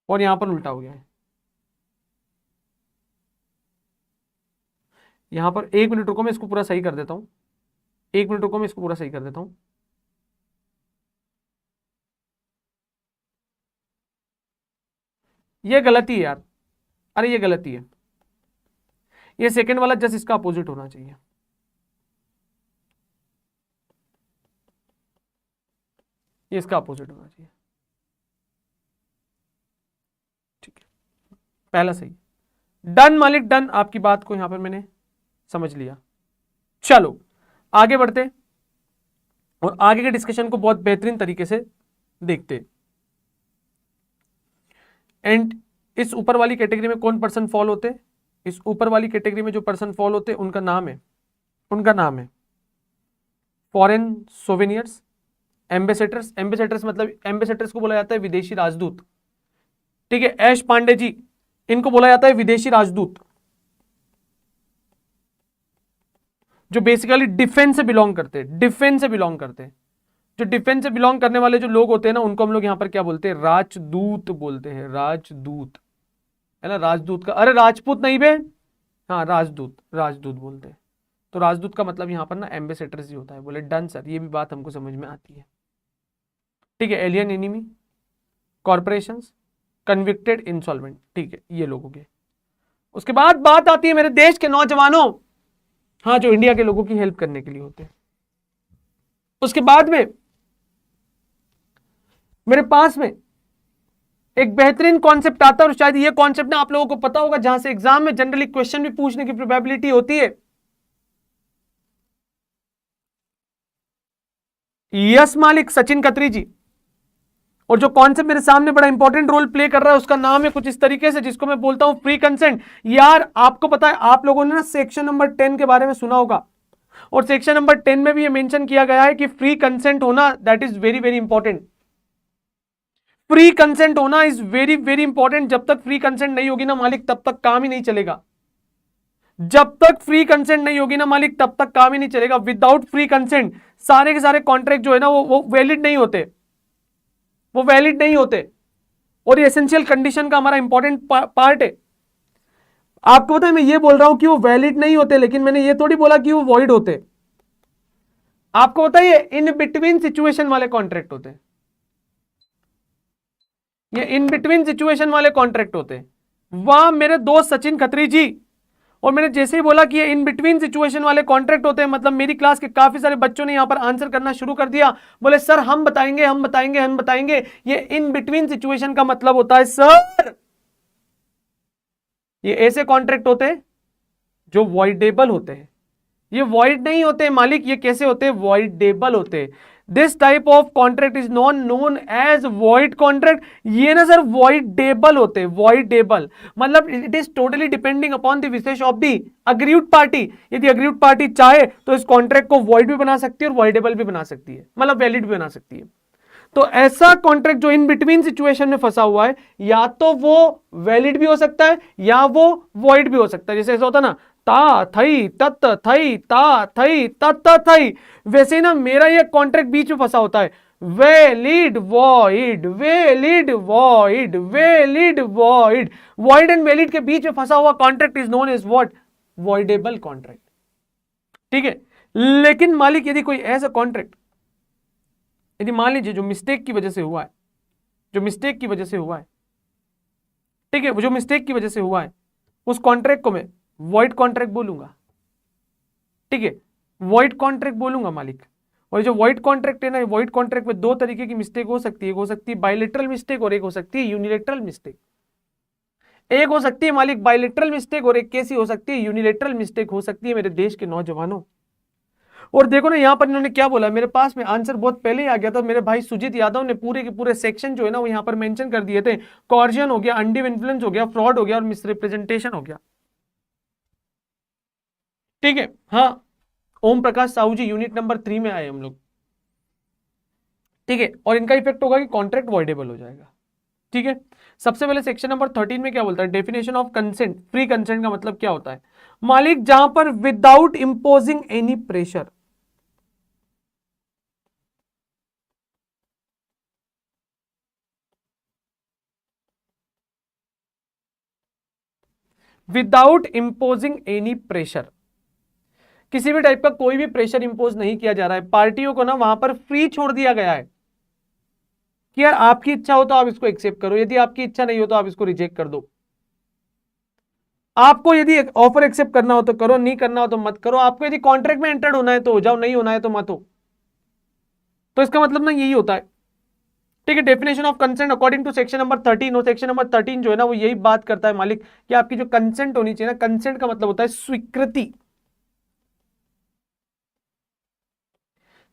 और यहां पर उल्टा हो गया है, यहां पर 1 मिनट रुको, मैं इसको पूरा सही कर देता हूं, 1 मिनट रुको, मैं इसको पूरा सही कर देता हूं। ये गलती है यार, अरे ये गलती है, ये सेकंड वाला जस्ट इसका अपोजिट होना चाहिए। ये इसका अपोजिट होना चाहिए। ठीक है, पहला सही। डन मालिक डन, आपकी बात को यहां पर मैंने समझ लिया। चलो आगे बढ़ते और आगे के डिस्कशन को बहुत बेहतरीन तरीके से देखते। एंड इस ऊपर वाली कैटेगरी में कौन पर्सन फॉल होते, इस ऊपर वाली कैटेगरी में जो पर्सन फॉल होते उनका नाम है, उनका नाम है फॉरेन सोवेनियर्स, एम्बेसेडर्स। एम्बेसेडर्स मतलब एम्बेसेडर्स को बोला जाता है विदेशी राजदूत। ठीक है, ऐश पांडे जी, इनको बोला जाता है विदेशी राजदूत, जो बेसिकली डिफेंस से बिलोंग करते हैं, डिफेंस से बिलोंग करते हैं। जो डिफेंस से बिलोंग करने वाले जो लोग होते हैं ना, उनको हम लोग यहां पर क्या बोलते हैं, राजदूत बोलते हैं, राजदूत है ना, राजदूत का, अरे राजपूत नहीं बे, हाँ राजदूत, राजदूत बोलते हैं। तो राजदूत का मतलब यहां पर ना एम्बेसेडर्स ही होता है। बोले डन सर, ये भी बात हमको समझ में आती है। ठीक है, alien enemy, corporations, convicted, insolvent. ठीक है, ये लोगों के। उसके बाद बात आती है मेरे देश के नौजवानों, हाँ जो इंडिया के लोगों की हेल्प करने के लिए होते हैं। उसके बाद में मेरे पास में एक बेहतरीन कॉन्सेप्ट आता है, और शायद ये कॉन्सेप्ट ना आप लोगों को पता होगा, जहां से एग्जाम में जनरली क्वेश्चन भी पूछने की प्रोबेबिलिटी होती है। यस मालिक, सचिन खत्री जी। और जो कॉन्सेप्ट मेरे सामने बड़ा इंपॉर्टेंट रोल प्ले कर रहा है उसका नाम है कुछ इस तरीके से, जिसको मैं बोलता हूं फ्री कंसेंट। यार आपको पता है, आप लोगों ने ना सेक्शन नंबर 10 के बारे में सुना होगा, और सेक्शन नंबर 10 में भी ये मेंशन किया गया है कि फ्री कंसेंट होना that is very very important. Free consent होना इज वेरी वेरी इंपॉर्टेंट। जब तक फ्री कंसेंट नहीं होगी ना मालिक, तब तक काम ही नहीं चलेगा। जब तक फ्री कंसेंट नहीं होगी ना मालिक, तब तक काम ही नहीं चलेगा। विदाउट फ्री कंसेंट सारे के सारे कॉन्ट्रैक्ट जो है ना वो वैलिड नहीं होते, वो वैलिड नहीं होते, और ये एसेंशियल कंडीशन का हमारा इंपॉर्टेंट पार्ट है। आपको पता है मैं ये बोल रहा हूं कि वो वैलिड नहीं होते, लेकिन मैंने ये थोड़ी बोला कि वो वॉइड होते। आपको पता है ये इन बिटवीन सिचुएशन वाले कॉन्ट्रैक्ट होते हैं, ये इन बिटवीन सिचुएशन वाले कॉन्ट्रैक्ट होते हैं। वहां मेरे दोस्त सचिन खत्री जी, और मैंने जैसे ही बोला कि ये इन बिटवीन सिचुएशन वाले कॉन्ट्रैक्ट होते हैं, मतलब मेरी क्लास के काफी सारे बच्चों ने यहां पर आंसर करना शुरू कर दिया। बोले सर हम बताएंगे हम बताएंगे हम बताएंगे। ये इन बिटवीन सिचुएशन का मतलब होता है सर, ये ऐसे कॉन्ट्रैक्ट होते हैं जो वॉइडेबल होते हैं। ये वॉइड नहीं होते मालिक, ये कैसे होते हैं, वॉइडेबल होते हैं। This type of contract is known as void contract. ये ना सर वॉइडेबल होते हैं, वॉइडेबल मतलब it is totally depending upon the wishes of the aggrieved party. यदि अग्रीव्ड पार्टी चाहे तो इस कॉन्ट्रैक्ट को वॉइड भी बना सकती है और वॉइडेबल भी बना सकती है, मतलब वैलिड भी बना सकती है। तो ऐसा कॉन्ट्रैक्ट जो इन बिटवीन सिचुएशन में फंसा हुआ है, या तो वो वैलिड भी हो सकता है या वो वॉइड भी हो सकता है। जैसे ऐसा होता है ना, ता थई तत् थई ता थई तत् थई, वैसे ही ना मेरा ये कॉन्ट्रैक्ट बीच में फंसा होता है, valid void valid void valid void. Void and valid के बीच में फंसा हुआ contract is known as what, voidable contract. ठीक है, लेकिन मालिक यदि कोई ऐसा कॉन्ट्रैक्ट, यदि मान लीजिए जो मिस्टेक की वजह से हुआ है, जो मिस्टेक की वजह से हुआ है, ठीक है, वो जो मिस्टेक की वजह से हुआ है, उस कॉन्ट्रैक्ट को मैं वॉइड कॉन्ट्रैक्ट बोलूंगा। ठीक है, वॉइड कॉन्ट्रैक्ट बोलूंगा मालिक। और जो वॉइड कॉन्ट्रैक्ट है ना, वॉइड कॉन्ट्रैक्ट में दो तरीके की मिस्टेक हो सकती है, एक हो सकती है बायलेटरल मिस्टेक और एक हो सकती है यूनिलेटरल मिस्टेक। एक हो सकती है मालिक बायलेटरल मिस्टेक और एक कैसी हो सकती है, यूनिलेटरल मिस्टेक हो सकती है मेरे देश के नौजवानों। और देखो ना यहां पर इन्होंने क्या बोला, मेरे पास में आंसर बहुत पहले ही आ गया था। मेरे भाई सुजीत यादव ने पूरे के पूरे सेक्शन जो है ना वो यहां पर मेंशन कर दिए थे। कॉर्जन हो गया, अनड्यू इन्फ्लुएंस हो गया, फ्रॉड हो गया और मिसरिप्रेजेंटेशन हो गया। ठीक है, हाँ, ओम प्रकाश साहू जी यूनिट नंबर 3 में आए हम लोग। ठीक है, और इनका इफेक्ट होगा कि कॉन्ट्रैक्ट वॉइडेबल हो जाएगा। ठीक है, सबसे पहले सेक्शन नंबर 13 में क्या बोलता है, definition of consent. Free consent का मतलब क्या होता है मालिक, जहां पर without imposing any pressure, without imposing any pressure, किसी भी टाइप का कोई भी प्रेशर इंपोज नहीं किया जा रहा है, पार्टियों को ना वहां पर फ्री छोड़ दिया गया है कि यार आपकी इच्छा हो तो आप इसको एक्सेप्ट करो, यदि आपकी इच्छा नहीं हो तो आप इसको रिजेक्ट कर दो। आपको यदि ऑफर एक्सेप्ट करना हो तो करो, नहीं करना हो तो मत करो। आपको यदि कॉन्ट्रैक्ट में एंटर्ड होना है तो हो जाओ, नहीं होना है तो मत हो। तो इसका मतलब ना यही होता है। ठीक है, definition of consent according to section number 13, और सेक्शन नंबर 13 जो है ना वो यही बात करता है मालिक कि आपकी जो कंसेंट होनी चाहिए ना, कंसेंट का मतलब होता है स्वीकृति,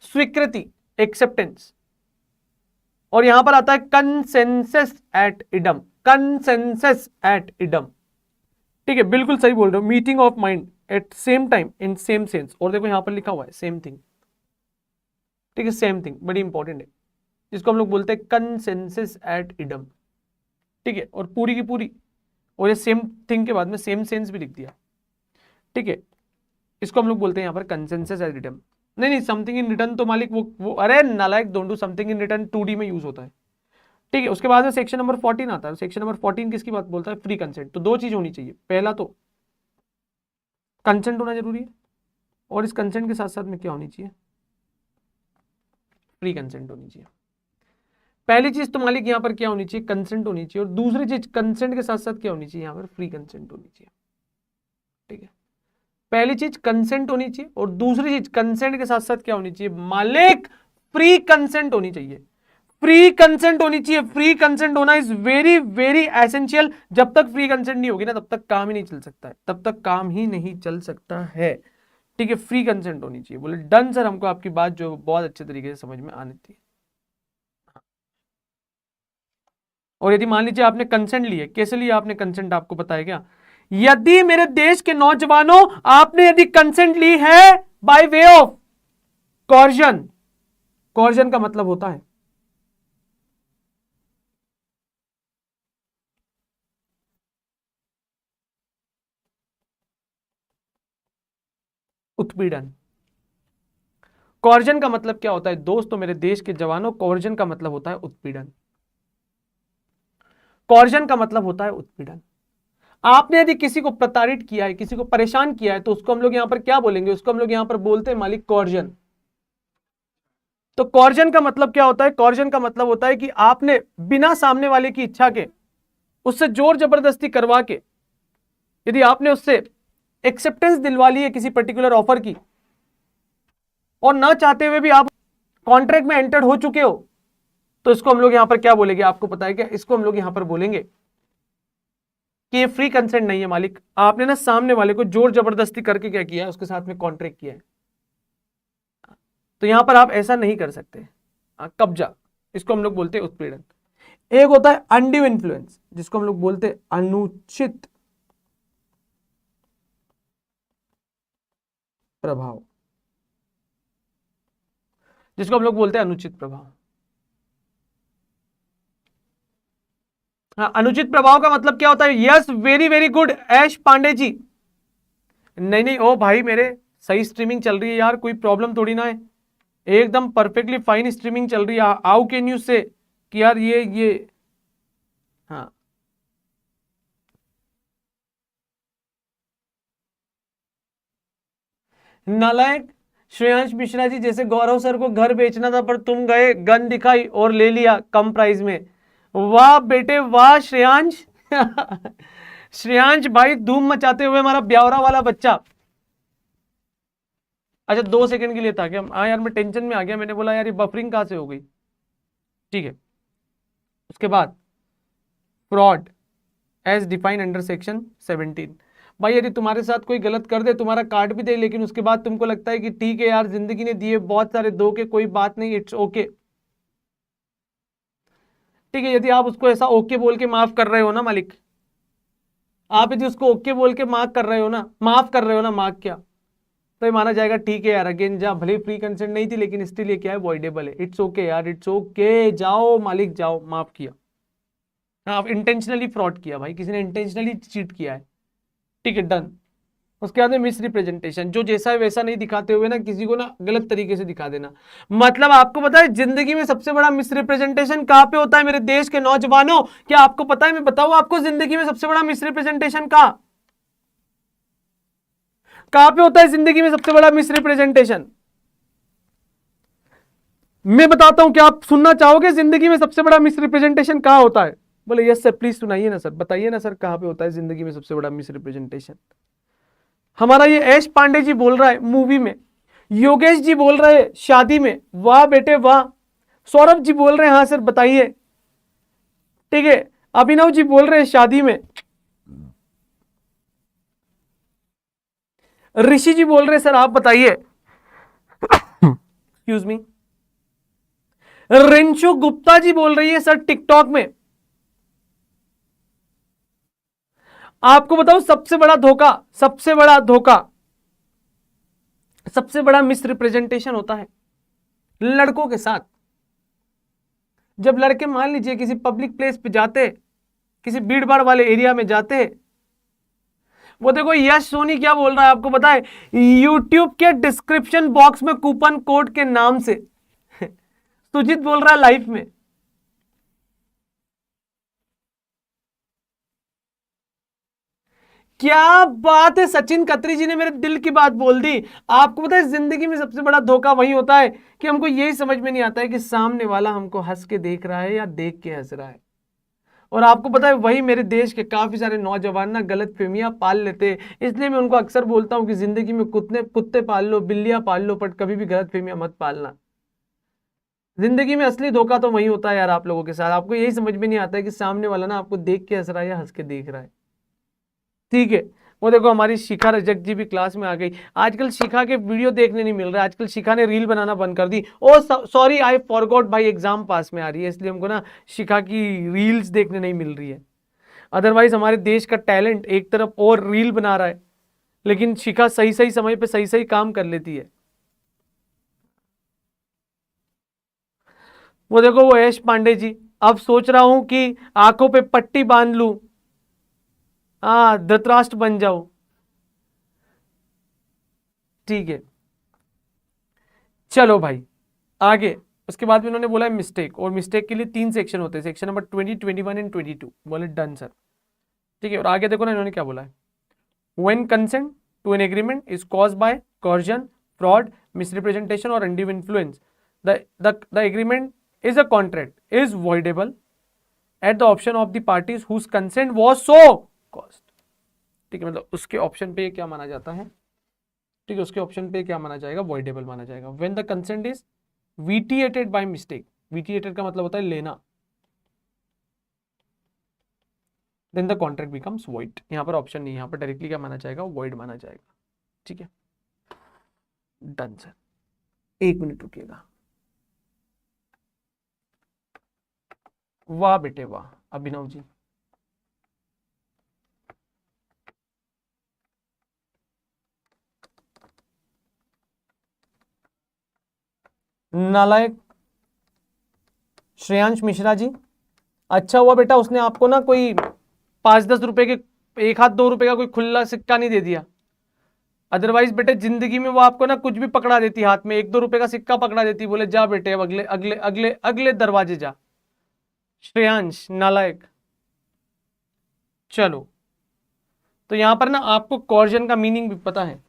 स्वीकृति, एक्सेप्टेंस। और यहां पर आता है consensus ad idem, consensus ad idem. ठीक है, बिल्कुल सही बोल रहे हो, meeting of mind at same time in same sense. और देखो यहां पर लिखा हुआ है सेम थिंग। ठीक है, सेम थिंग बड़ी इंपॉर्टेंट है, जिसको हम लोग बोलते हैं कंसेंसस एट इडम। ठीक है, और पूरी की पूरी, और ये सेम थिंग के बाद में सेम सेंस भी लिख दिया। ठीक है, इसको हम लोग बोलते हैं यहां पर कंसेंसस एट इडम। नहीं, समथिंग इन रिटर्न तो मालिक वो अरे नालायक, don't do, something in return 2D में यूज होता है। ठीक है, उसके बाद में सेक्शन नंबर 14 आता है। सेक्शन नंबर 14 किसकी बात बोलता है, फ्री कंसेंट। तो दो चीज होनी चाहिए, पहला तो कंसेंट होना जरूरी है, और इस कंसेंट के साथ साथ में क्या होनी चाहिए, फ्री कंसेंट होनी चाहिए। पहली चीज तो मालिक यहां पर क्या होनी चाहिए, कंसेंट होनी चाहिए, और दूसरी चीज कंसेंट के साथ साथ क्या होनी चाहिए, यहां पर फ्री कंसेंट होनी चाहिए। ठीक है, पहली चीज कंसेंट होनी चाहिए और दूसरी चीज कंसेंट के साथ साथ क्या होनी चाहिए मालिक, फ्री कंसेंट होनी चाहिए। फ्री कंसेंट होनी चाहिए, फ्री कंसेंट होना इज वेरी वेरी एसेंशियल। जब तक फ्री कंसेंट नहीं होगी ना तब तक काम ही नहीं चल सकता है, तब तक काम ही नहीं चल सकता है। ठीक है, फ्री कंसेंट होनी चाहिए। बोले डन सर, हमको आपकी बात जो बहुत अच्छे तरीके से समझ में आनी थी। और यदि मान लीजिए आपने कंसेंट लिए, कैसे लिया आपने कंसेंट, आपको पता है क्या, यदि मेरे देश के नौजवानों आपने यदि कंसेंट ली है बाय वे ऑफ कॉर्जन, कॉर्जन का मतलब होता है उत्पीड़न। कॉर्जन का मतलब क्या होता है दोस्तों, मेरे देश के जवानों, कॉर्जन का मतलब होता है उत्पीड़न। कॉर्जन का मतलब होता है उत्पीड़न। आपने यदि किसी को प्रताड़ित किया है, किसी को परेशान किया है, तो उसको हम लोग यहां पर क्या बोलेंगे, उसको हम लोग यहां पर बोलते हैं मालिक कॉर्जन। तो कॉर्जन का मतलब क्या होता है, कॉर्जन का मतलब होता है कि आपने बिना सामने वाले की इच्छा के, उससे जोर जबरदस्ती करवा के, यदि आपने उससे एक्सेप्टेंस दिलवा ली है किसी पर्टिकुलर ऑफर की, और ना चाहते हुए भी आप कॉन्ट्रैक्ट में एंटर्ड हो चुके हो, तो इसको हम लोग यहां पर क्या बोलेंगे, आपको पता है क्या, इसको हम लोग यहां पर बोलेंगे कि ये फ्री कंसेंट नहीं है मालिक। आपने ना सामने वाले को जोर जबरदस्ती करके क्या किया है, उसके साथ में कॉन्ट्रैक्ट किया है। तो यहां पर आप ऐसा नहीं कर सकते। कब्जा, इसको हम लोग बोलते हैं उत्पीड़न। एक होता है अनड्यू इन्फ्लुएंस, जिसको हम लोग बोलते हैं अनुचित प्रभाव, जिसको हम लोग बोलते हैं अनुचित प्रभाव। हाँ, अनुचित प्रभाव का मतलब क्या होता है? यस, वेरी वेरी गुड ऐश पांडे जी। नहीं नहीं, ओ भाई मेरे, सही स्ट्रीमिंग चल रही है यार, कोई प्रॉब्लम थोड़ी ना है, एकदम परफेक्टली फाइन स्ट्रीमिंग चल रही है। हाउ कैन यू से कि यार ये हाँ, नालायक श्रेयांश मिश्रा जी, जैसे गौरव सर को घर बेचना था पर तुम गए, गन दिखाई और ले लिया कम प्राइस में। वाह बेटे वाह श्रेयांश। श्रेयांश भाई धूम मचाते हुए हमारा ब्यावरा वाला बच्चा। अच्छा 2 सेकंड के लिए था क्या? हाँ यार मैं टेंशन में आ गया, मैंने बोला यार ये बफरिंग कहां से हो गई। ठीक है, उसके बाद fraud as define under section 17। भाई यदि तुम्हारे साथ कोई गलत कर दे, तुम्हारा कार्ड भी दे, लेकिन उसके बाद तुमको लगता है कि ठीक है यार जिंदगी ने दिए बहुत सारे धोखे, कोई बात नहीं, इट्स ओके। ठीक है, यदि आप उसको ऐसा ओके बोल के माफ कर रहे हो ना मालिक, आप यदि उसको ओके बोल के माफ कर रहे हो ना, माफ क्या, तो ये माना जाएगा ठीक है यार, अगेन जा, भले फ्री कंसेंट नहीं थी लेकिन स्टिल ये क्या है, वॉइडेबल है। इट्स ओके यार, इट्स ओके, जाओ मालिक जाओ, माफ किया। हाँ, आप इंटेंशनली फ्रॉड किया भाई, किसी ने इंटेंशनली चीट किया है। ठीक है, डन। उसके बाद में मिस रिप्रेजेंटेशन, जो जैसा है वैसा नहीं दिखाते हुए ना किसी को ना गलत तरीके से दिखा देना। मतलब आपको पता है जिंदगी में सबसे बड़ा मिस रिप्रेजेंटेशन कहां पे होता है मेरे देश के नौजवानों? क्या आपको पता है? मैं बताऊं आपको जिंदगी में सबसे बड़ा मिस रिप्रेजेंटेशन कहां पे होता है? जिंदगी में सबसे बड़ा मिस रिप्रेजेंटेशन मैं बताता हूं, क्या आप सुनना चाहोगे जिंदगी में सबसे बड़ा मिस रिप्रेजेंटेशन कहां होता है? बोले यस सर, प्लीज सुनाइए ना सर, बताइए ना सर, कहां पे होता है जिंदगी में सबसे बड़ा मिस रिप्रेजेंटेशन? हमारा ये ऐश पांडे जी बोल रहा है मूवी में, योगेश जी बोल रहे हैं शादी में, वाह बेटे वाह। सौरभ जी बोल रहे हैं हाँ सर बताइए। ठीक है, अभिनव जी बोल रहे हैं शादी में, ऋषि जी बोल रहे हैं सर आप बताइए। Excuse me. रिंशु गुप्ता जी बोल रही है सर टिकटॉक में। आपको बताओ सबसे बड़ा धोखा, सबसे बड़ा मिस रिप्रेजेंटेशन होता है लड़कों के साथ। जब लड़के मान लीजिए किसी पब्लिक प्लेस पे जाते, किसी भीड़ भाड़ वाले एरिया में जाते, वो देखो यश सोनी क्या बोल रहा है आपको पता है? यूट्यूब के डिस्क्रिप्शन बॉक्स में कूपन कोड के नाम से सुजीत बोल रहा है लाइफ में। क्या बात है, सचिन खत्री जी ने मेरे दिल की बात बोल दी। आपको पता है जिंदगी में सबसे बड़ा धोखा वही होता है कि हमको यही समझ में नहीं आता है कि सामने वाला हमको हंस के देख रहा है या देख के हंस रहा है। और आपको पता है वही मेरे देश के काफी सारे नौजवान ना गलत फहमियां पाल लेते हैं। इसलिए मैं उनको अक्सर बोलता हूं कि जिंदगी में कुत्ते पाल लो, बिल्लियां पाल लो, पर कभी भी गलत फहमियां मत पालना। जिंदगी में असली धोखा तो वही होता है यार आप लोगों के साथ। आपको यही समझ में नहीं आता है कि सामने वाला ना आपको देख के हंस रहा है या हंस के देख रहा है। ठीक है, वो देखो हमारी शिखा रजक जी भी क्लास में आ गई। आजकल शिखा के वीडियो देखने नहीं मिल रहा है, आजकल शिखा ने रील बनाना बंद कर दी। ओ सॉरी, आई फॉरगॉट भाई, एग्जाम पास में आ रही है इसलिए हमको ना शिखा की रील्स देखने नहीं मिल रही है। अदरवाइज हमारे देश का टैलेंट एक तरफ और रील बना रहा है, लेकिन शिखा सही सही समय पे सही सही काम कर लेती है। वो देखो वो यश पांडे जी, अब सोच रहा हूं कि आंखों पे पट्टी बांध लूं, हाँ धृतराष्ट्र बन जाओ। ठीक है, चलो भाई आगे। उसके बाद में उन्होंने बोला है मिस्टेक, और मिस्टेक के लिए 3 सेक्शन होते हैं, सेक्शन नंबर 20, 21 एंड 22। बोले डन सर। ठीक है, और आगे देखो ना इन्होंने क्या बोला है। When consent to an agreement is cause by coercion, fraud, misrepresentation और undue influence, the agreement is a contract is voidable at the option of the parties whose consent was so caused. ठीक है, मतलब उसके option पे क्या माना जाता है? ठीक है, उसके ऑप्शन पे क्या माना जाएगा? voidable माना जाएगा। When the consent is vitiated by mistake, vitiated का मतलब होता है लेना, then the contract becomes void। यहाँ पर ऑप्शन नहीं, यहाँ पर डायरेक्टली क्या माना जाएगा? void माना जाएगा। ठीक है, डन सर। एक मिनट रुकिएगा। वाह बेटे वाह अभिनव जी। नालायक श्रेयांश मिश्रा जी, अच्छा हुआ बेटा उसने आपको ना कोई 5-10 रुपए के, 1 हाथ 2 रुपए का कोई खुला सिक्का नहीं दे दिया। अदरवाइज बेटे जिंदगी में वो आपको ना कुछ भी पकड़ा देती, हाथ में 1-2 रुपए का सिक्का पकड़ा देती, बोले जा बेटे अब अगले अगले अगले अगले दरवाजे जा। श्रेयांश नालायक। चलो, तो यहां पर ना आपको कॉर्जन का मीनिंग भी पता है।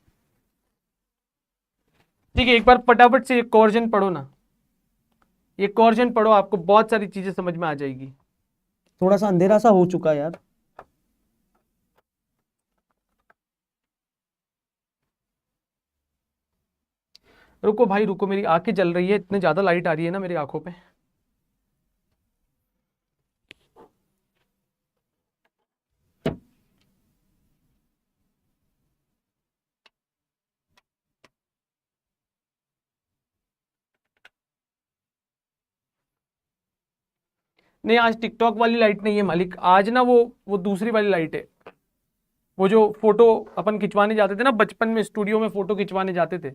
ठीक है, एक बार फटाफट से ये कॉर्जन पढ़ो ना, ये कॉर्जन पढ़ो, आपको बहुत सारी चीजें समझ में आ जाएगी। थोड़ा सा अंधेरा सा हो चुका है यार। रुको भाई रुको, मेरी आंखें जल रही है, इतनी ज्यादा लाइट आ रही है ना मेरी आंखों पे। नहीं, आज टिकटॉक वाली लाइट नहीं है मालिक, आज ना वो दूसरी वाली लाइट है। वो जो फोटो अपन खिंचवाने जाते थे ना बचपन में, स्टूडियो में फोटो खिंचवाने जाते थे।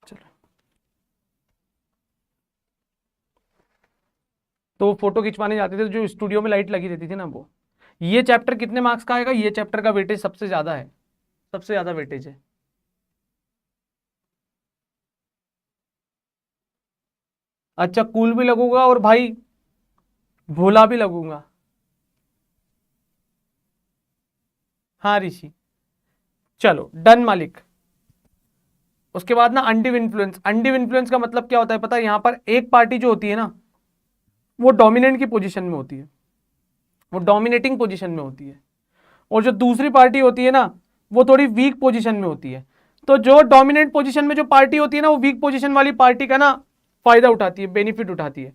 चलो, तो वो फोटो खिंचवाने जाते थे, जो स्टूडियो में लाइट लगी रहती थी ना वो। ये चैप्टर कितने मार्क्स का आएगा? ये चैप्टर का वेटेज सबसे ज्यादा है, सबसे ज्यादा वेटेज है। अच्छा, कूल भी लगूंगा और भाई भोला भी लगूंगा। हाँ ऋषि, चलो डन मालिक। उसके बाद ना अंडिव इन्फ्लुएंस, अंडिव इन्फ्लुएंस का मतलब क्या होता है पता है? यहां पर एक पार्टी जो होती है ना वो डोमिनेंट की पोजीशन में होती है, वो डोमिनेटिंग पोजीशन में होती है, और जो दूसरी पार्टी होती है ना वो थोड़ी वीक पोजीशन में होती है। तो जो डोमिनेंट पोजीशन में जो पार्टी होती है ना वो वीक पोजीशन वाली पार्टी का ना फायदा उठाती है, बेनिफिट उठाती है।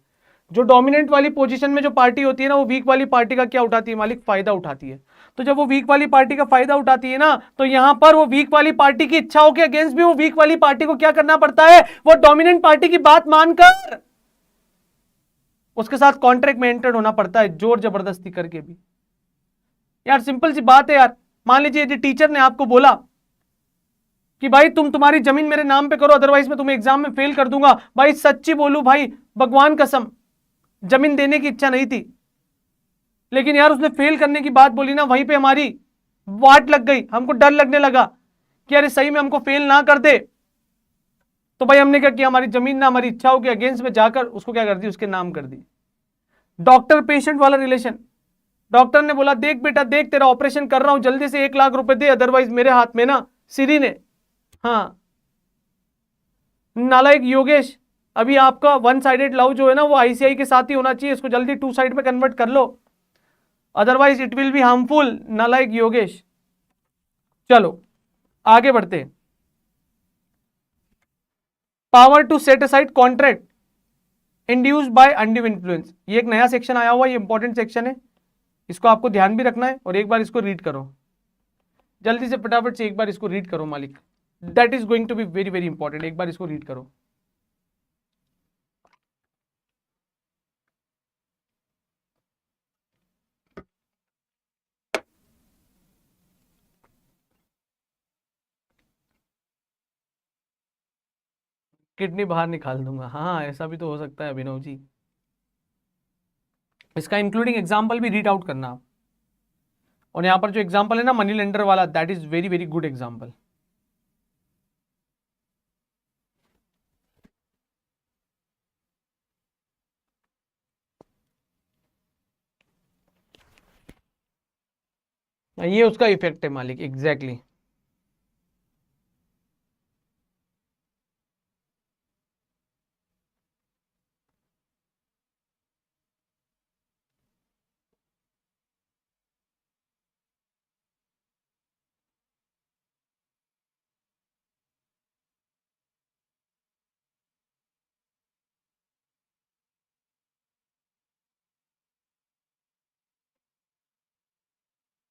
जो डोमिनेंट वाली पोजीशन में जो पार्टी होती है ना वो वीक वाली पार्टी का क्या उठाती है मालिक? फायदा उठाती है। तो जब वो वीक वाली पार्टी का फायदा उठाती है ना, तो यहां पर वो वीक वाली पार्टी की इच्छाओं के अगेंस्ट भी वो वीक वाली पार्टी को क्या करना पड़ता है? वो डोमिनेंट पार्टी की बात मानकर उसके साथ कॉन्ट्रैक्ट में एंटर्ड होना पड़ता है, जोर जबरदस्ती करके भी। यार सिंपल सी बात है यार, मान लीजिए यदि टीचर ने आपको बोला कि भाई तुम तुम्हारी जमीन मेरे नाम पे करो अदरवाइज मैं तुम्हें एग्जाम में फेल कर दूंगा, भाई सच्ची बोलू भाई, भगवान कसम, जमीन देने की इच्छा नहीं थी, लेकिन यार उसने फेल करने की बात बोली ना, वहीं पे हमारी वाट लग गई, हमको डर लगने लगा कि अरे सही में हमको फेल ना कर दे। तो भाई हमने क्या किया, हमारी जमीन ना हमारी इच्छाओं के अगेंस्ट में जाकर उसको क्या कर दी? उसके नाम कर दी। डॉक्टर पेशेंट वाला रिलेशन, डॉक्टर ने बोला देख बेटा देख, तेरा ऑपरेशन कर रहा हूं, जल्दी से 1 लाख रुपए दे, अदरवाइज मेरे हाथ में ना सीरी ने। हाँ, नालायक योगेश, अभी आपका वन साइडेड लव जो है ना वो आईसीआई के साथ ही होना चाहिए, इसको जल्दी 2 साइड में कन्वर्ट कर लो, otherwise it will be harmful. नालायक योगेश। चलो आगे बढ़ते हैं। Power to set aside contract induced by undue influence, ये एक नया सेक्शन आया हुआ है, ये इंपॉर्टेंट सेक्शन है, इसको आपको ध्यान भी रखना है, और एक बार इसको रीड करो जल्दी से फटाफट से, एक बार इसको रीड करो मालिक, that is going to be very very important, एक बार इसको रीड करो। किडनी बाहर निकाल दूंगा, हाँ ऐसा भी तो हो सकता है अभिनव जी। इसका इंक्लूडिंग एग्जाम्पल भी रीड आउट करना आप, और यहां पर जो एग्जाम्पल है ना मनी लेंडर वाला, that is very very good example. ये उसका इफेक्ट है मालिक, एग्जैक्टली exactly।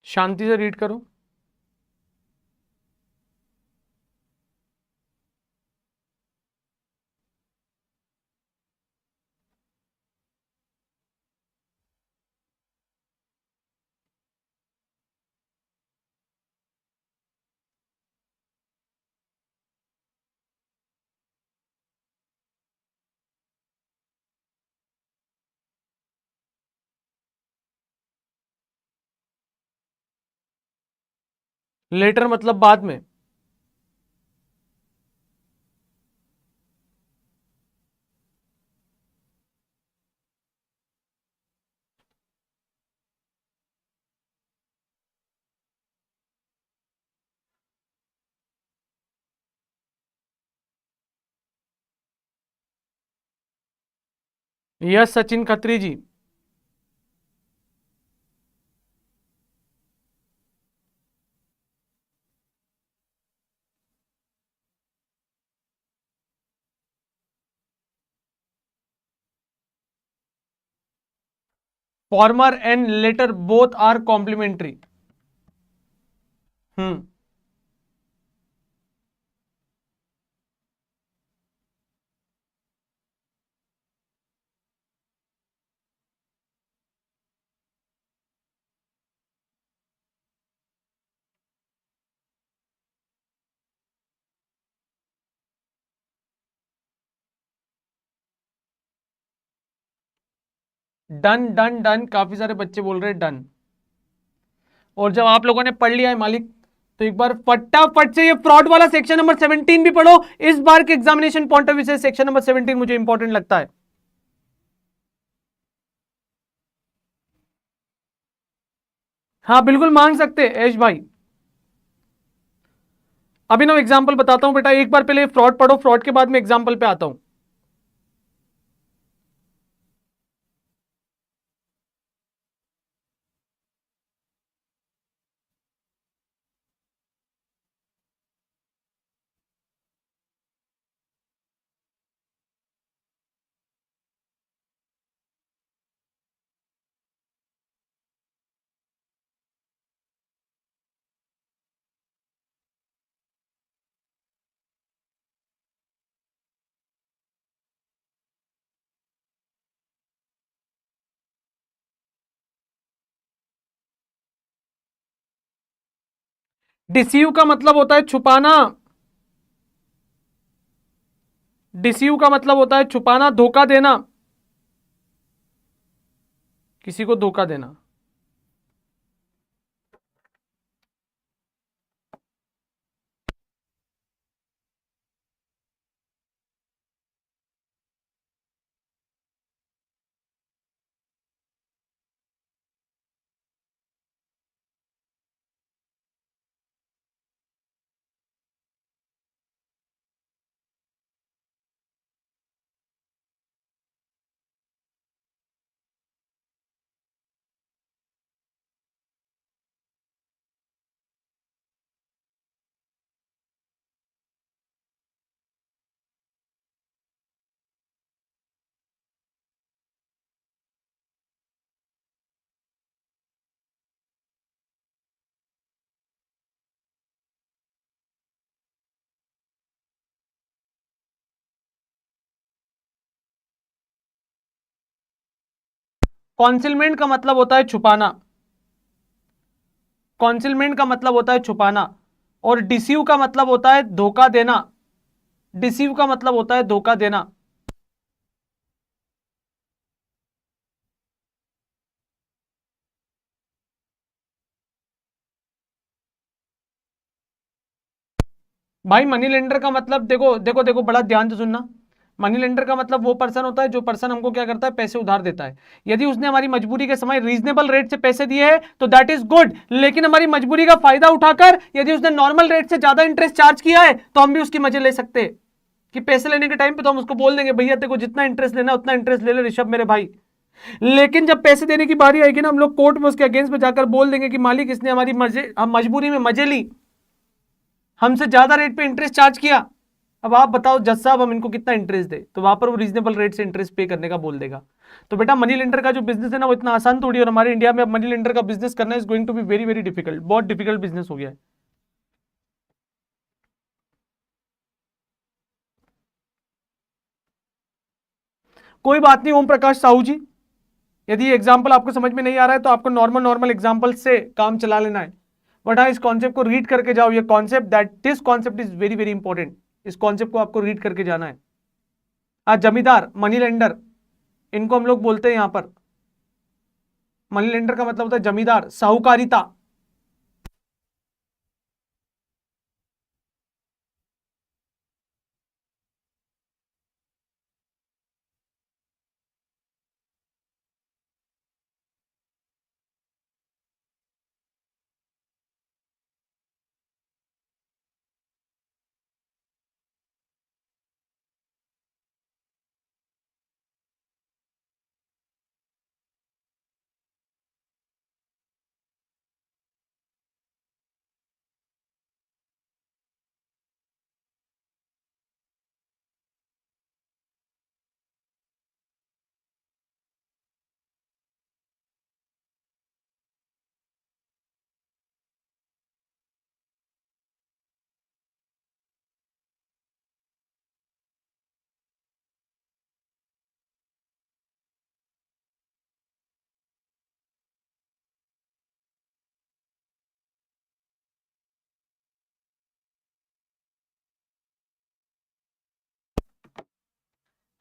शांति से रीड करो। लेटर मतलब बाद में। Yes Sachin Khatri ji. Former and latter both are complementary. Hmm. Done done done, काफी सारे बच्चे बोल रहे हैं डन। और जब आप लोगों ने पढ़ लिया है मालिक, तो एक बार फटाफट से ये फ्रॉड वाला सेक्शन नंबर 17 भी पढ़ो। इस बार के एग्जामिनेशन पॉइंट ऑफ व्यू से सेक्शन नंबर 17 मुझे इंपॉर्टेंट लगता है। हाँ बिल्कुल मांग सकते हैं ऐश भाई। अभी ना एग्जाम्पल बताता हूं बेटा, एक बार पहले फ्रॉड पढ़ो, फ्रॉड के बाद में एग्जाम्पल पे आता हूं। डिसीव का मतलब होता है छुपाना। डिसीव का मतलब होता है छुपाना, धोखा देना, किसी को धोखा देना। कॉन्सिलमेंट का मतलब होता है छुपाना। कॉन्सिलमेंट का मतलब होता है छुपाना। और डिसीव का मतलब होता है धोखा देना। डिसीव का मतलब होता है धोखा देना। भाई मनी लेंडर का मतलब, देखो देखो देखो, बड़ा ध्यान से सुनना। मनी लेंडर का मतलब वो पर्सन होता है जो पर्सन हमको क्या करता है, पैसे उधार देता है। यदि उसने हमारी मजबूरी के समय रीजनेबल रेट से पैसे दिए हैं तो दैट इज गुड, लेकिन हमारी मजबूरी का फायदा उठाकर यदि उसने नॉर्मल रेट से ज्यादा इंटरेस्ट चार्ज किया है तो हम भी उसकी मजे ले सकते हैं। कि पैसे लेने के टाइम पे तो हम उसको बोल देंगे, भैया तेरे को जितना इंटरेस्ट लेना उतना इंटरेस्ट ले ले ऋषभ मेरे भाई। लेकिन जब पैसे देने की बारी आएगी ना, हम लोग कोर्ट में उसके अगेंस्ट में जाकर बोल देंगे कि मालिक इसने हमारी मजे, हम मजबूरी में मजे ली, हमसे ज्यादा रेट पे इंटरेस्ट चार्ज किया। अब आप बताओ जज साहब हम इनको कितना इंटरेस्ट दे, तो वहां पर वो रीजनेबल रेट से इंटरेस्ट पे करने का बोल देगा। तो बेटा मनी लेंडर का जो बिजनेस है ना वो इतना आसान थोड़ी, और हमारे इंडिया में अब मनी लेंडर का बिजनेस करना is going to be very very difficult, बहुत डिफिकल्ट बिजनेस हो गया है। कोई बात नहीं ओम प्रकाश साहू जी, यदि एग्जाम्पल आपको समझ में नहीं आ रहा है तो आपको नॉर्मल नॉर्मल एग्जाम्पल से काम चला लेना है। बट हाँ, इस कॉन्सेप्ट को रीड करके जाओ, ये concept, that this concept is very very important. इस कॉन्सेप्ट को आपको रीड करके जाना है। आज जमींदार, मनी लेंडर, इनको हम लोग बोलते हैं यहां पर। मनी लेंडर का मतलब होता है जमींदार, साहूकारिता।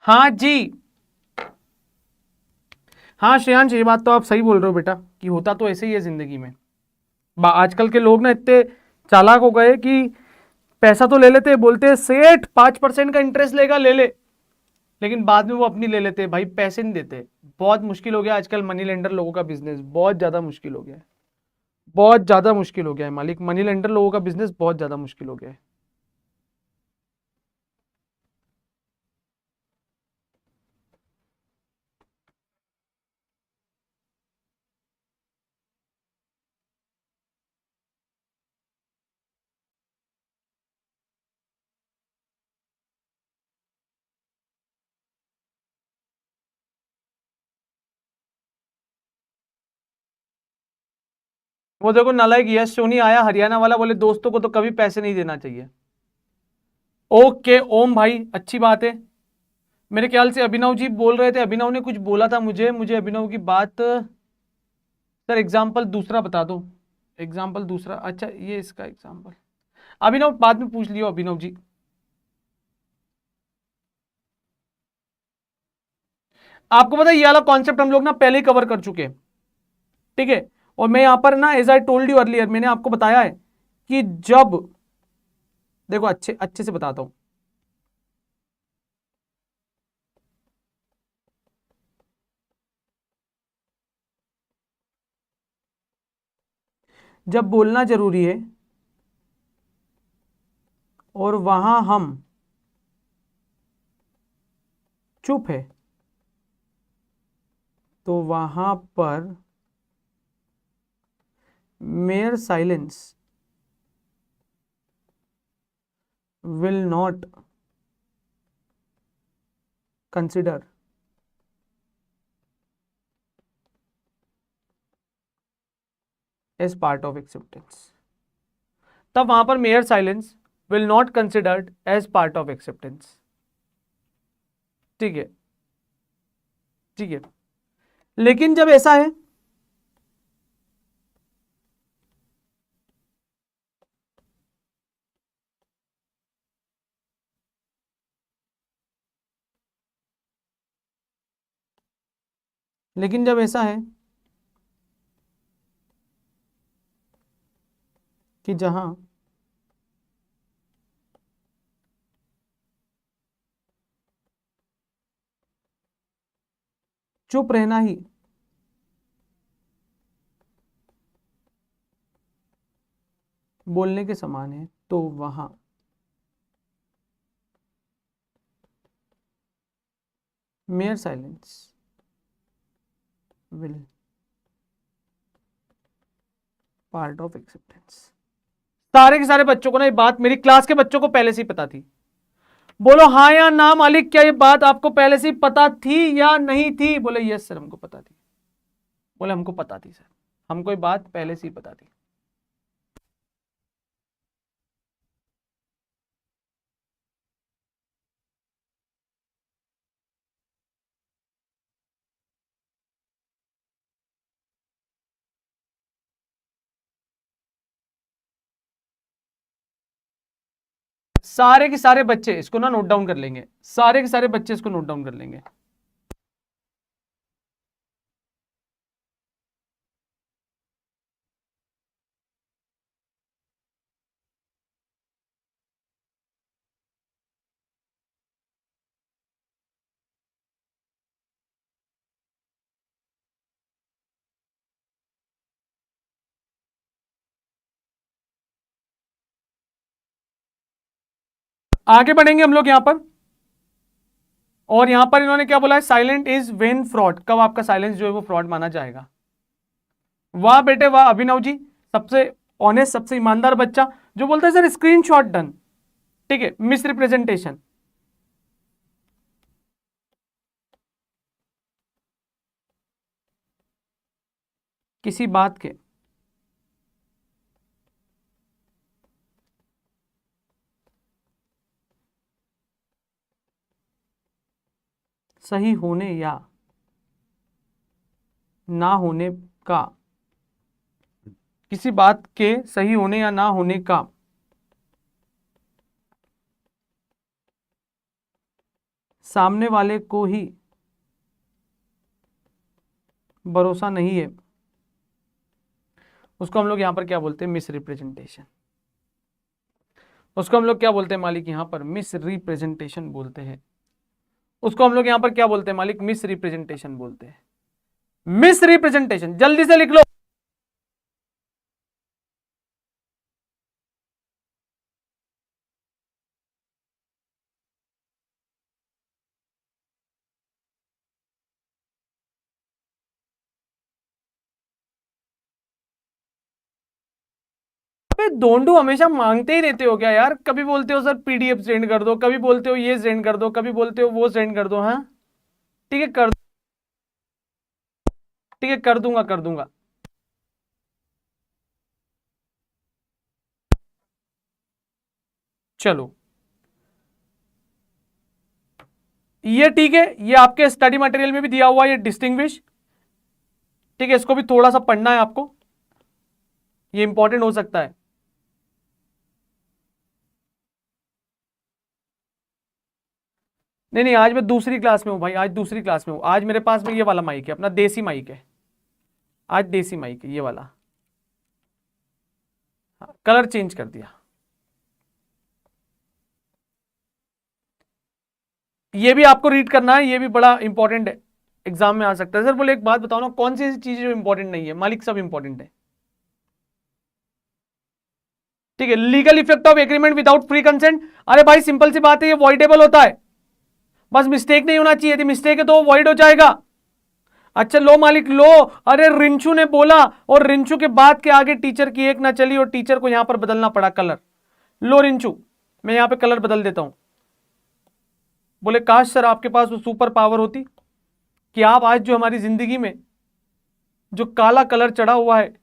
हाँ जी, हाँ श्रेयांश, ये बात तो आप सही बोल रहे हो बेटा कि होता तो ऐसे ही है जिंदगी में। आजकल के लोग ना इतने चालाक हो गए कि पैसा तो ले लेते, बोलते हैं सेठ 5% का इंटरेस्ट लेगा, ले ले, लेकिन बाद में वो अपनी ले लेते हैं, भाई पैसे नहीं देते। बहुत मुश्किल हो गया आजकल मनी लेंडर लोगों का बिजनेस, बहुत ज्यादा मुश्किल हो गया है, बहुत ज्यादा मुश्किल हो गया है मालिक, मनी लेंडर लोगों का बिजनेस बहुत ज्यादा मुश्किल हो गया है। वो देखो नालायक यश सोनी आया हरियाणा वाला, बोले दोस्तों को तो कभी पैसे नहीं देना चाहिए। ओके ओम भाई, अच्छी बात है। मेरे ख्याल से अभिनव जी बोल रहे थे, अभिनव ने कुछ बोला था मुझे मुझे अभिनव की बात। सर एग्जाम्पल दूसरा बता दो, एग्जाम्पल दूसरा, अच्छा ये इसका एग्जाम्पल। अभिनव बाद में पूछ लियो अभिनव जी। आपको पता है ये वाला कॉन्सेप्ट हम लोग ना पहले ही कवर कर चुके हैं, ठीक है। और मैं यहां पर ना as I told you earlier, मैंने आपको बताया है कि जब, देखो अच्छे अच्छे से बताता हूं, जब बोलना जरूरी है और वहां हम चुप है, तो वहां पर mere silence will not consider as part of acceptance, तब वहां पर mere silence will not considered as part of acceptance. ठीक है, ठीक है, लेकिन जब ऐसा है, लेकिन जब ऐसा है कि जहां चुप रहना ही बोलने के समान है, तो वहां mayor silence will part of acceptance. सारे के सारे बच्चों को ना ये बात, मेरी क्लास के बच्चों को पहले से ही पता थी। बोलो हाँ या ना मालिक, क्या ये बात आपको पहले से ही पता थी या नहीं थी? बोले यस सर हमको पता थी। बोले हमको पता थी सर, हमको ये बात पहले से ही पता थी। सारे के सारे बच्चे इसको ना नोट डाउन कर लेंगे, सारे के सारे बच्चे इसको नोट डाउन कर लेंगे। आगे बढ़ेंगे हम लोग यहां पर, और यहां पर इन्होंने क्या बोला है, साइलेंट इज वेन फ्रॉड, कब आपका साइलेंस जो है वो फ्रॉड माना जाएगा। वाह बेटे वाह अभिनव जी, सबसे ऑनेस्ट सबसे ईमानदार बच्चा जो बोलता है सर स्क्रीनशॉट डन। ठीक है, मिस रिप्रेजेंटेशन, किसी बात के सही होने या ना होने का, किसी बात के सही होने या ना होने का सामने वाले को ही भरोसा नहीं है, उसको हम लोग यहां पर क्या बोलते हैं? Miss representation. उसको हम लोग क्या बोलते हैं मालिक? यहां पर मिस रिप्रेजेंटेशन बोलते हैं। उसको हम लोग यहां पर क्या बोलते हैं मालिक? मिस रिप्रेजेंटेशन बोलते हैं। मिस रिप्रेजेंटेशन, जल्दी से लिख लो। दोंडू हमेशा मांगते ही रहते हो क्या यार? कभी बोलते हो सर पीडीएफ सेंड कर दो, कभी बोलते हो ये सेंड कर दो, कभी बोलते हो वो सेंड कर दो। हाँ ठीक है, कर, ठीक है, कर दूंगा, कर दूंगा। चलो ये ठीक है, ये आपके स्टडी मटेरियल में भी दिया हुआ है, ये डिस्टिंग्विश। ठीक है, इसको भी थोड़ा सा पढ़ना है आपको, ये इंपॉर्टेंट हो सकता है। नहीं नहीं, आज मैं दूसरी क्लास में हूं भाई, आज दूसरी क्लास में हूं। आज मेरे पास में ये वाला माइक है, अपना देसी माइक है। आज देसी माइक है ये वाला। हाँ, कलर चेंज कर दिया। ये भी आपको रीड करना है, ये भी बड़ा इंपॉर्टेंट है, एग्जाम में आ सकता है। सर बोले एक बात बताओ ना, कौन सी ऐसी चीज जो इंपॉर्टेंट नहीं है? मालिक सब इंपॉर्टेंट है। ठीक है, legal effect of agreement without free consent. अरे भाई सिंपल सी बात है, ये वॉइडेबल होता है, बस मिस्टेक नहीं होना चाहिए। यदि मिस्टेक है तो वॉइड हो जाएगा। अच्छा लो मालिक लो। अरे रिंचू ने बोला, और रिंचू के बाद के आगे टीचर की एक ना चली, और टीचर को यहां पर बदलना पड़ा कलर। लो रिंचू, मैं यहां पे कलर बदल देता हूं। बोले काश सर आपके पास वो सुपर पावर होती कि आप आज जो हमारी जिंदगी में जो काला कलर चढ़ा हुआ है,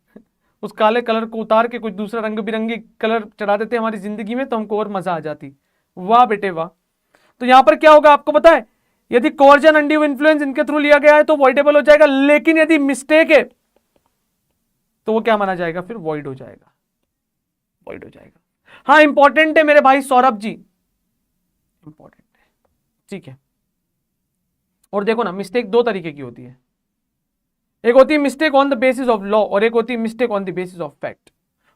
उस काले कलर को उतार के कुछ दूसरा रंग बिरंगी कलर चढ़ा देते हमारी जिंदगी में, तो हमको और मजा आ जाती। वाह बेटे वाह। तो यहां पर क्या होगा आपको पता है? यदि कोर्जन अनड्यू इन्फ्लुएंस इनके थ्रू लिया गया है तो वॉइडेबल हो जाएगा, लेकिन यदि मिस्टेक है तो वो क्या माना जाएगा? फिर वॉइड हो जाएगा, वॉइड हो जाएगा। हाँ इंपॉर्टेंट है मेरे भाई सौरभ जी, इंपॉर्टेंट है। ठीक है, और देखो ना, मिस्टेक दो तरीके की होती है। एक होती है mistake on the basis of law, और एक होती है mistake on the basis of fact.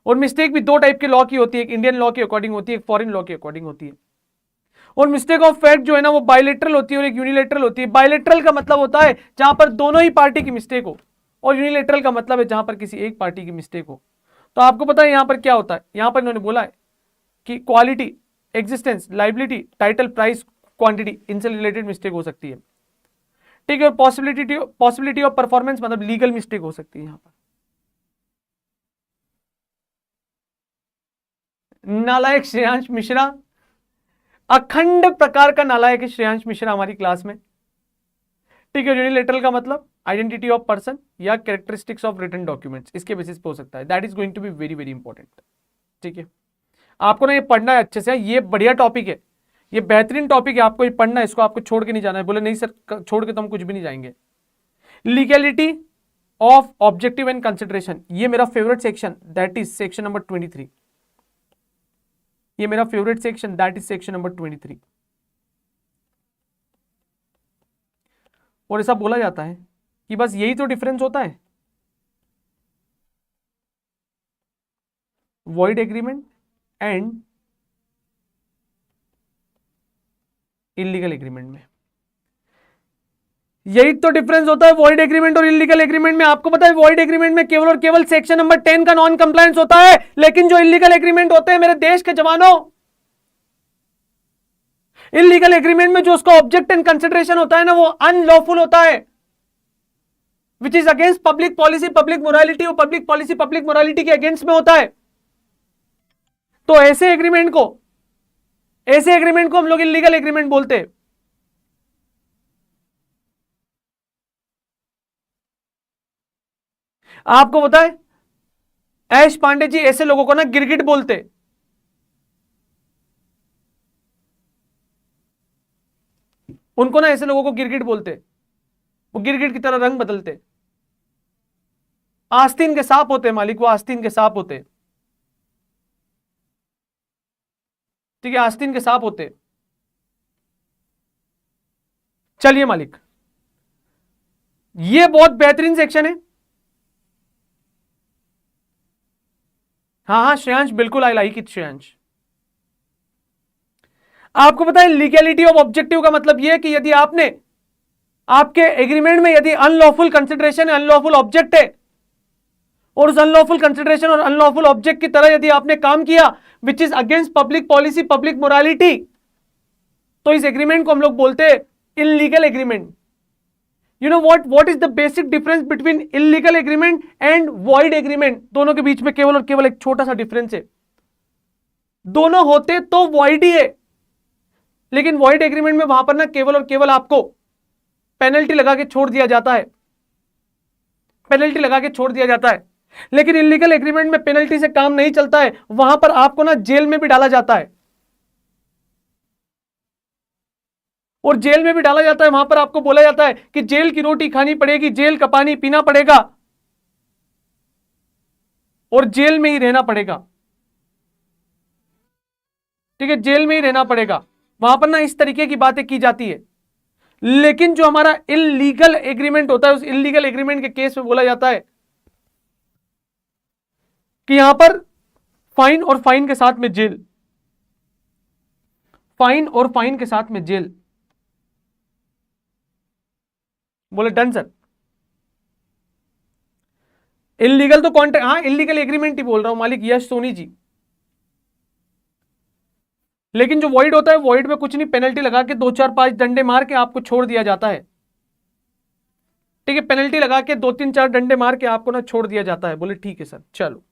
और मिस्टेक भी दो टाइप के लॉ की होती है, एक इंडियन लॉ के अकॉर्डिंग होती है, एक फॉरेन लॉ के अकॉर्डिंग होती है। और मिस्टेक ऑफ फैक्ट जो है ना, वो बायलेटरल होती है और एक यूनिलेटरल होती है। बायलेटरल का मतलब होता है जहां पर दोनों ही पार्टी की मिस्टेक हो, और यूनिलेटरल का मतलब है जहां पर किसी एक पार्टी की मिस्टेक हो। तो आपको पता है यहां पर क्या होता है? यहां पर इन्होंने बोला है कि quality, existence, liability, title, price, quantity, इनसे रिलेटेड मिस्टेक हो सकती है। ठीक है, और पॉसिबिलिटी ऑफ परफॉर्मेंस मतलब लीगल मिस्टेक हो सकती है यहां पर। नालायक श्रेयांश मिश्रा, अखंड प्रकार का नालायक है श्रेयांश मिश्रा हमारी क्लास में। ठीक है, यूनिलेटरल का मतलब आइडेंटिटी ऑफ पर्सन या कैरेक्टरिस्टिक्स ऑफ रिटन डॉक्यूमेंट्स, इसके बेसिस पे हो सकता है। That is going to be very very important. ठीक है, आपको ना ये पढ़ना है अच्छे से, ये बढ़िया टॉपिक है, ये बेहतरीन टॉपिक है, आपको ये पढ़ना है, इसको आपको छोड़ के नहीं जाना है। बोले नहीं सर छोड़ के तो हम कुछ भी नहीं जाएंगे। Legality of objective and consideration, ये मेरा favourite section, that is section number 23। ये मेरा favourite section, that is section number 23। और ऐसा बोला जाता है कि बस यही तो डिफरेंस होता है void agreement and illegal agreement में। यही तो डिफरेंस होता है वॉइड एग्रीमेंट और इलीगल एग्रीमेंट में। आपको पता है वॉइड एग्रीमेंट में केवल और केवल सेक्शन नंबर 10 का नॉन कंप्लायंस होता है, लेकिन जो इलीगल एग्रीमेंट होते हैं मेरे देश के जवानों, इलीगल एग्रीमेंट में जो उसका ऑब्जेक्ट एंड कंसिडरेशन होता है ना, वो अनलॉफुल होता है, which is against public policy, public morality, और पब्लिक पॉलिसी पब्लिक मोरालिटी के अगेंस्ट में होता है। तो ऐसे एग्रीमेंट को हम लोग इलीगल एग्रीमेंट बोलते हैं। आपको पता है ऐश पांडे जी ऐसे लोगों को ना गिरगिट बोलते, उनको ना ऐसे लोगों को गिरगिट बोलते, वो गिरगिट की तरह रंग बदलते। आस्तीन के सांप होते मालिक, वो आस्तीन के सांप होते। ठीक है, आस्तीन के सांप होते। चलिए मालिक, ये बहुत बेहतरीन सेक्शन है। हाँ हाँ श्रेयांश, बिल्कुल आई लाइक इट श्रेयांश। आपको पता है लीगैलिटी ऑफ ऑब्जेक्टिव का मतलब यह है कि यदि आपने आपके एग्रीमेंट में यदि अनलॉफुल कंसिडरेशन है, अनलॉफुल ऑब्जेक्ट है, और उस अनलॉफुल कंसिडरेशन और अनलॉफुल ऑब्जेक्ट की तरह यदि आपने काम किया which is against public policy, public morality, तो इस एग्रीमेंट को हम लोग बोलते हैं illegal agreement. You know what is the basic difference between illegal agreement and void agreement? दोनों के बीच में केवल और केवल एक छोटा सा डिफरेंस है। दोनों होते तो वॉइड ही है, लेकिन वॉइड एग्रीमेंट में वहां पर ना केवल और केवल आपको पेनल्टी लगा के छोड़ दिया जाता है, पेनल्टी लगा के छोड़ दिया जाता है। लेकिन इलीगल एग्रीमेंट में पेनल्टी से काम नहीं चलता है, वहां पर आपको ना जेल में भी डाला जाता है, और जेल में भी डाला जाता है। वहां पर आपको बोला जाता है कि जेल की रोटी खानी पड़ेगी, जेल का पानी पीना पड़ेगा, और जेल में ही रहना पड़ेगा। ठीक है, जेल में ही रहना पड़ेगा। वहां पर ना इस तरीके की बातें की जाती है। लेकिन जो हमारा इलीगल एग्रीमेंट होता है, उस इलीगल एग्रीमेंट के केस में बोला जाता है कि यहां पर फाइन और फाइन के साथ में जेल, फाइन और फाइन के साथ में जेल। बोले डन सर। इलीगल तो कॉन्ट्रैक्ट, हाँ इलीगल एग्रीमेंट ही बोल रहा हूं मालिक, यश सोनी जी। लेकिन जो वॉइड होता है, वॉइड में कुछ नहीं, पेनल्टी लगा के 2 4 5 डंडे मार के आपको छोड़ दिया जाता है। ठीक है, पेनल्टी लगा के 2 3 4 डंडे मार के आपको ना छोड़ दिया जाता है। बोले ठीक है सर। चलो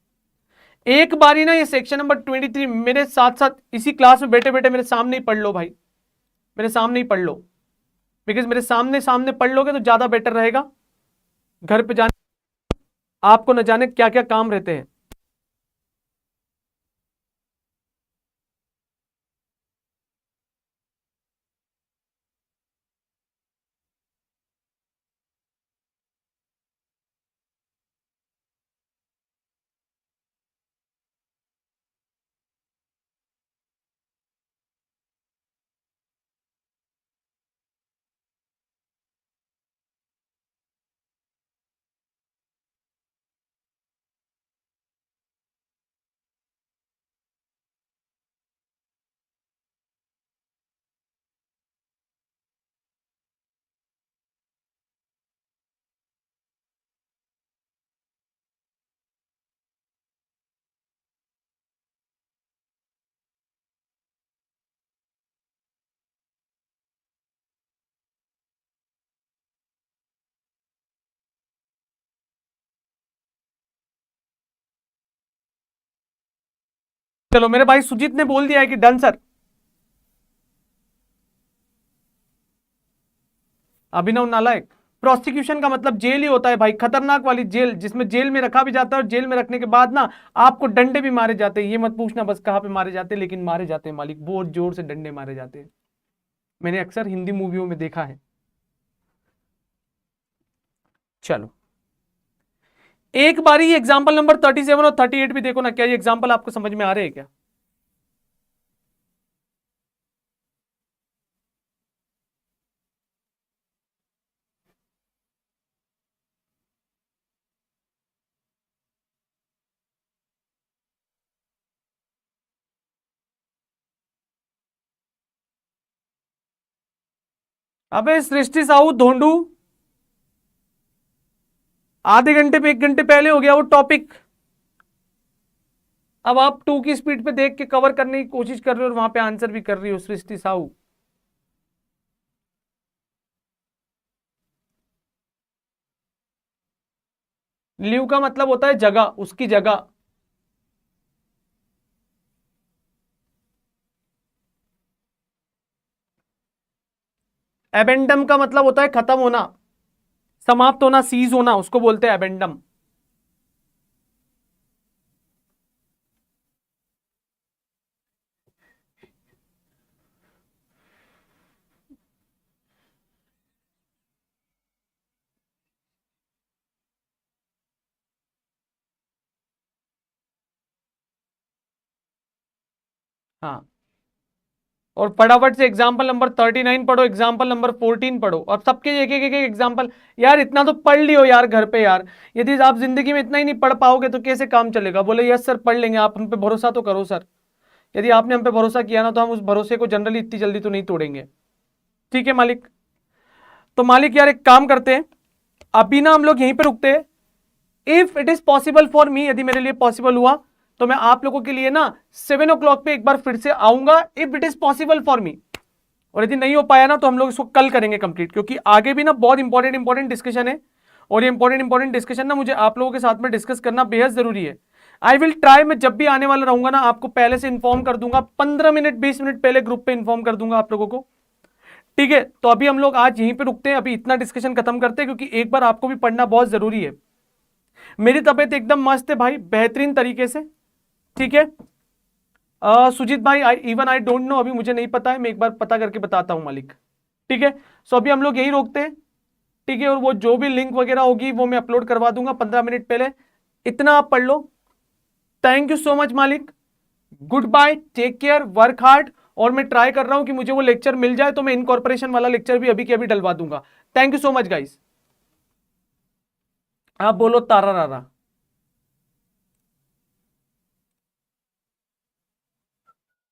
एक बारी ना ये सेक्शन नंबर 23 मेरे साथ साथ इसी क्लास में बैठे बैठे मेरे सामने ही पढ़ लो भाई, मेरे सामने ही पढ़ लो, बिकॉज मेरे सामने सामने पढ़ लोगे तो ज्यादा बेटर रहेगा। घर पे जाने आपको न जाने क्या क्या काम रहते हैं। चलो मेरे भाई सुजीत ने बोल दिया है कि डन सर। अभिनव नालायक, प्रोसिक्यूशन का मतलब जेल ही होता है भाई, खतरनाक वाली जेल, जिसमें जेल में रखा भी जाता है, और जेल में रखने के बाद ना आपको डंडे भी मारे जाते हैं। ये मत पूछना बस कहां पे मारे जाते हैं, लेकिन मारे जाते हैं मालिक, बहुत जोर से डंडे मारे जाते हैं। मैंने अक्सर हिंदी मूवियों में देखा है। चलो एक बारी एग्जाम्पल नंबर 37 और 38 भी देखो ना, क्या ये एग्जाम्पल आपको समझ में आ रहे हैं क्या? अबे सृष्टि साहू धोंडू, आधे घंटे पे 1 घंटे पहले हो गया वो टॉपिक। अब आप 2 की स्पीड पे देख के कवर करने की कोशिश कर रहे हो और वहां पे आंसर भी कर रही हो सृष्टि साहू। लीव का मतलब होता है जगह, उसकी जगह। एबेंडम का मतलब होता है खत्म होना, समाप्त होना, सीज होना, उसको बोलते हैं एबेंडम। हाँ और फटाफट से एग्जाम्पल नंबर 39 पढ़ो, एग्जाम्पल नंबर 14 पढ़ो, और सबके एक एक एग्जाम्पल। यार इतना तो पढ़ लियो यार घर पे यार, यदि आप जिंदगी में इतना ही नहीं पढ़ पाओगे तो कैसे काम चलेगा। बोले यस सर पढ़ लेंगे, आप हम पे भरोसा तो करो सर। यदि आपने हम पे भरोसा किया ना तो हम उस भरोसे को जनरली इतनी जल्दी तो नहीं तोड़ेंगे। ठीक है मालिक। तो मालिक यार एक काम करते हैं, अभी ना हम लोग यहीं पे रुकते हैं। If it is possible for me, यदि मेरे लिए पॉसिबल हुआ तो मैं आप लोगों के लिए ना 7 o'clock पे एक बार फिर से आऊंगा, if it is possible for me. और यदि नहीं हो पाया ना तो हम लोग इसको कल करेंगे कंप्लीट, क्योंकि आगे भी ना बहुत इंपॉर्टेंट डिस्कशन है, और ये इंपॉर्टेंट डिस्कशन ना मुझे आप लोगों के साथ में डिस्कस करना बेहद जरूरी है। आई विल ट्राई, मैं जब भी आने वाला रहूंगा ना आपको पहले से इन्फॉर्म कर दूंगा, 15 मिनट 20 मिनट पहले ग्रुप पे इन्फॉर्म कर दूंगा आप लोगों को। ठीक है, तो अभी हम लोग आज यहीं पे रुकते हैं, अभी इतना डिस्कशन खत्म करते हैं, क्योंकि एक बार आपको भी पढ़ना बहुत जरूरी है। मेरी तबीयत एकदम मस्त है भाई, बेहतरीन तरीके से। ठीक है सुजीत भाई, आई डोंट नो, अभी मुझे नहीं पता है, मैं एक बार पता करके बताता हूं मालिक। ठीक है, सो अभी हम लोग यही रोकते हैं। ठीक है, और वो जो भी लिंक वगैरह होगी वो मैं अपलोड करवा दूंगा 15 मिनट पहले, इतना आप पढ़ लो। थैंक यू सो मच मालिक, good bye, take care, work hard. और मैं ट्राई कर रहा हूं कि मुझे वो लेक्चर मिल जाए तो मैं इनकॉर्पोरेशन वाला लेक्चर भी अभी के अभी डलवा दूंगा। Thank you so much guys. आप बोलो तारा रारा।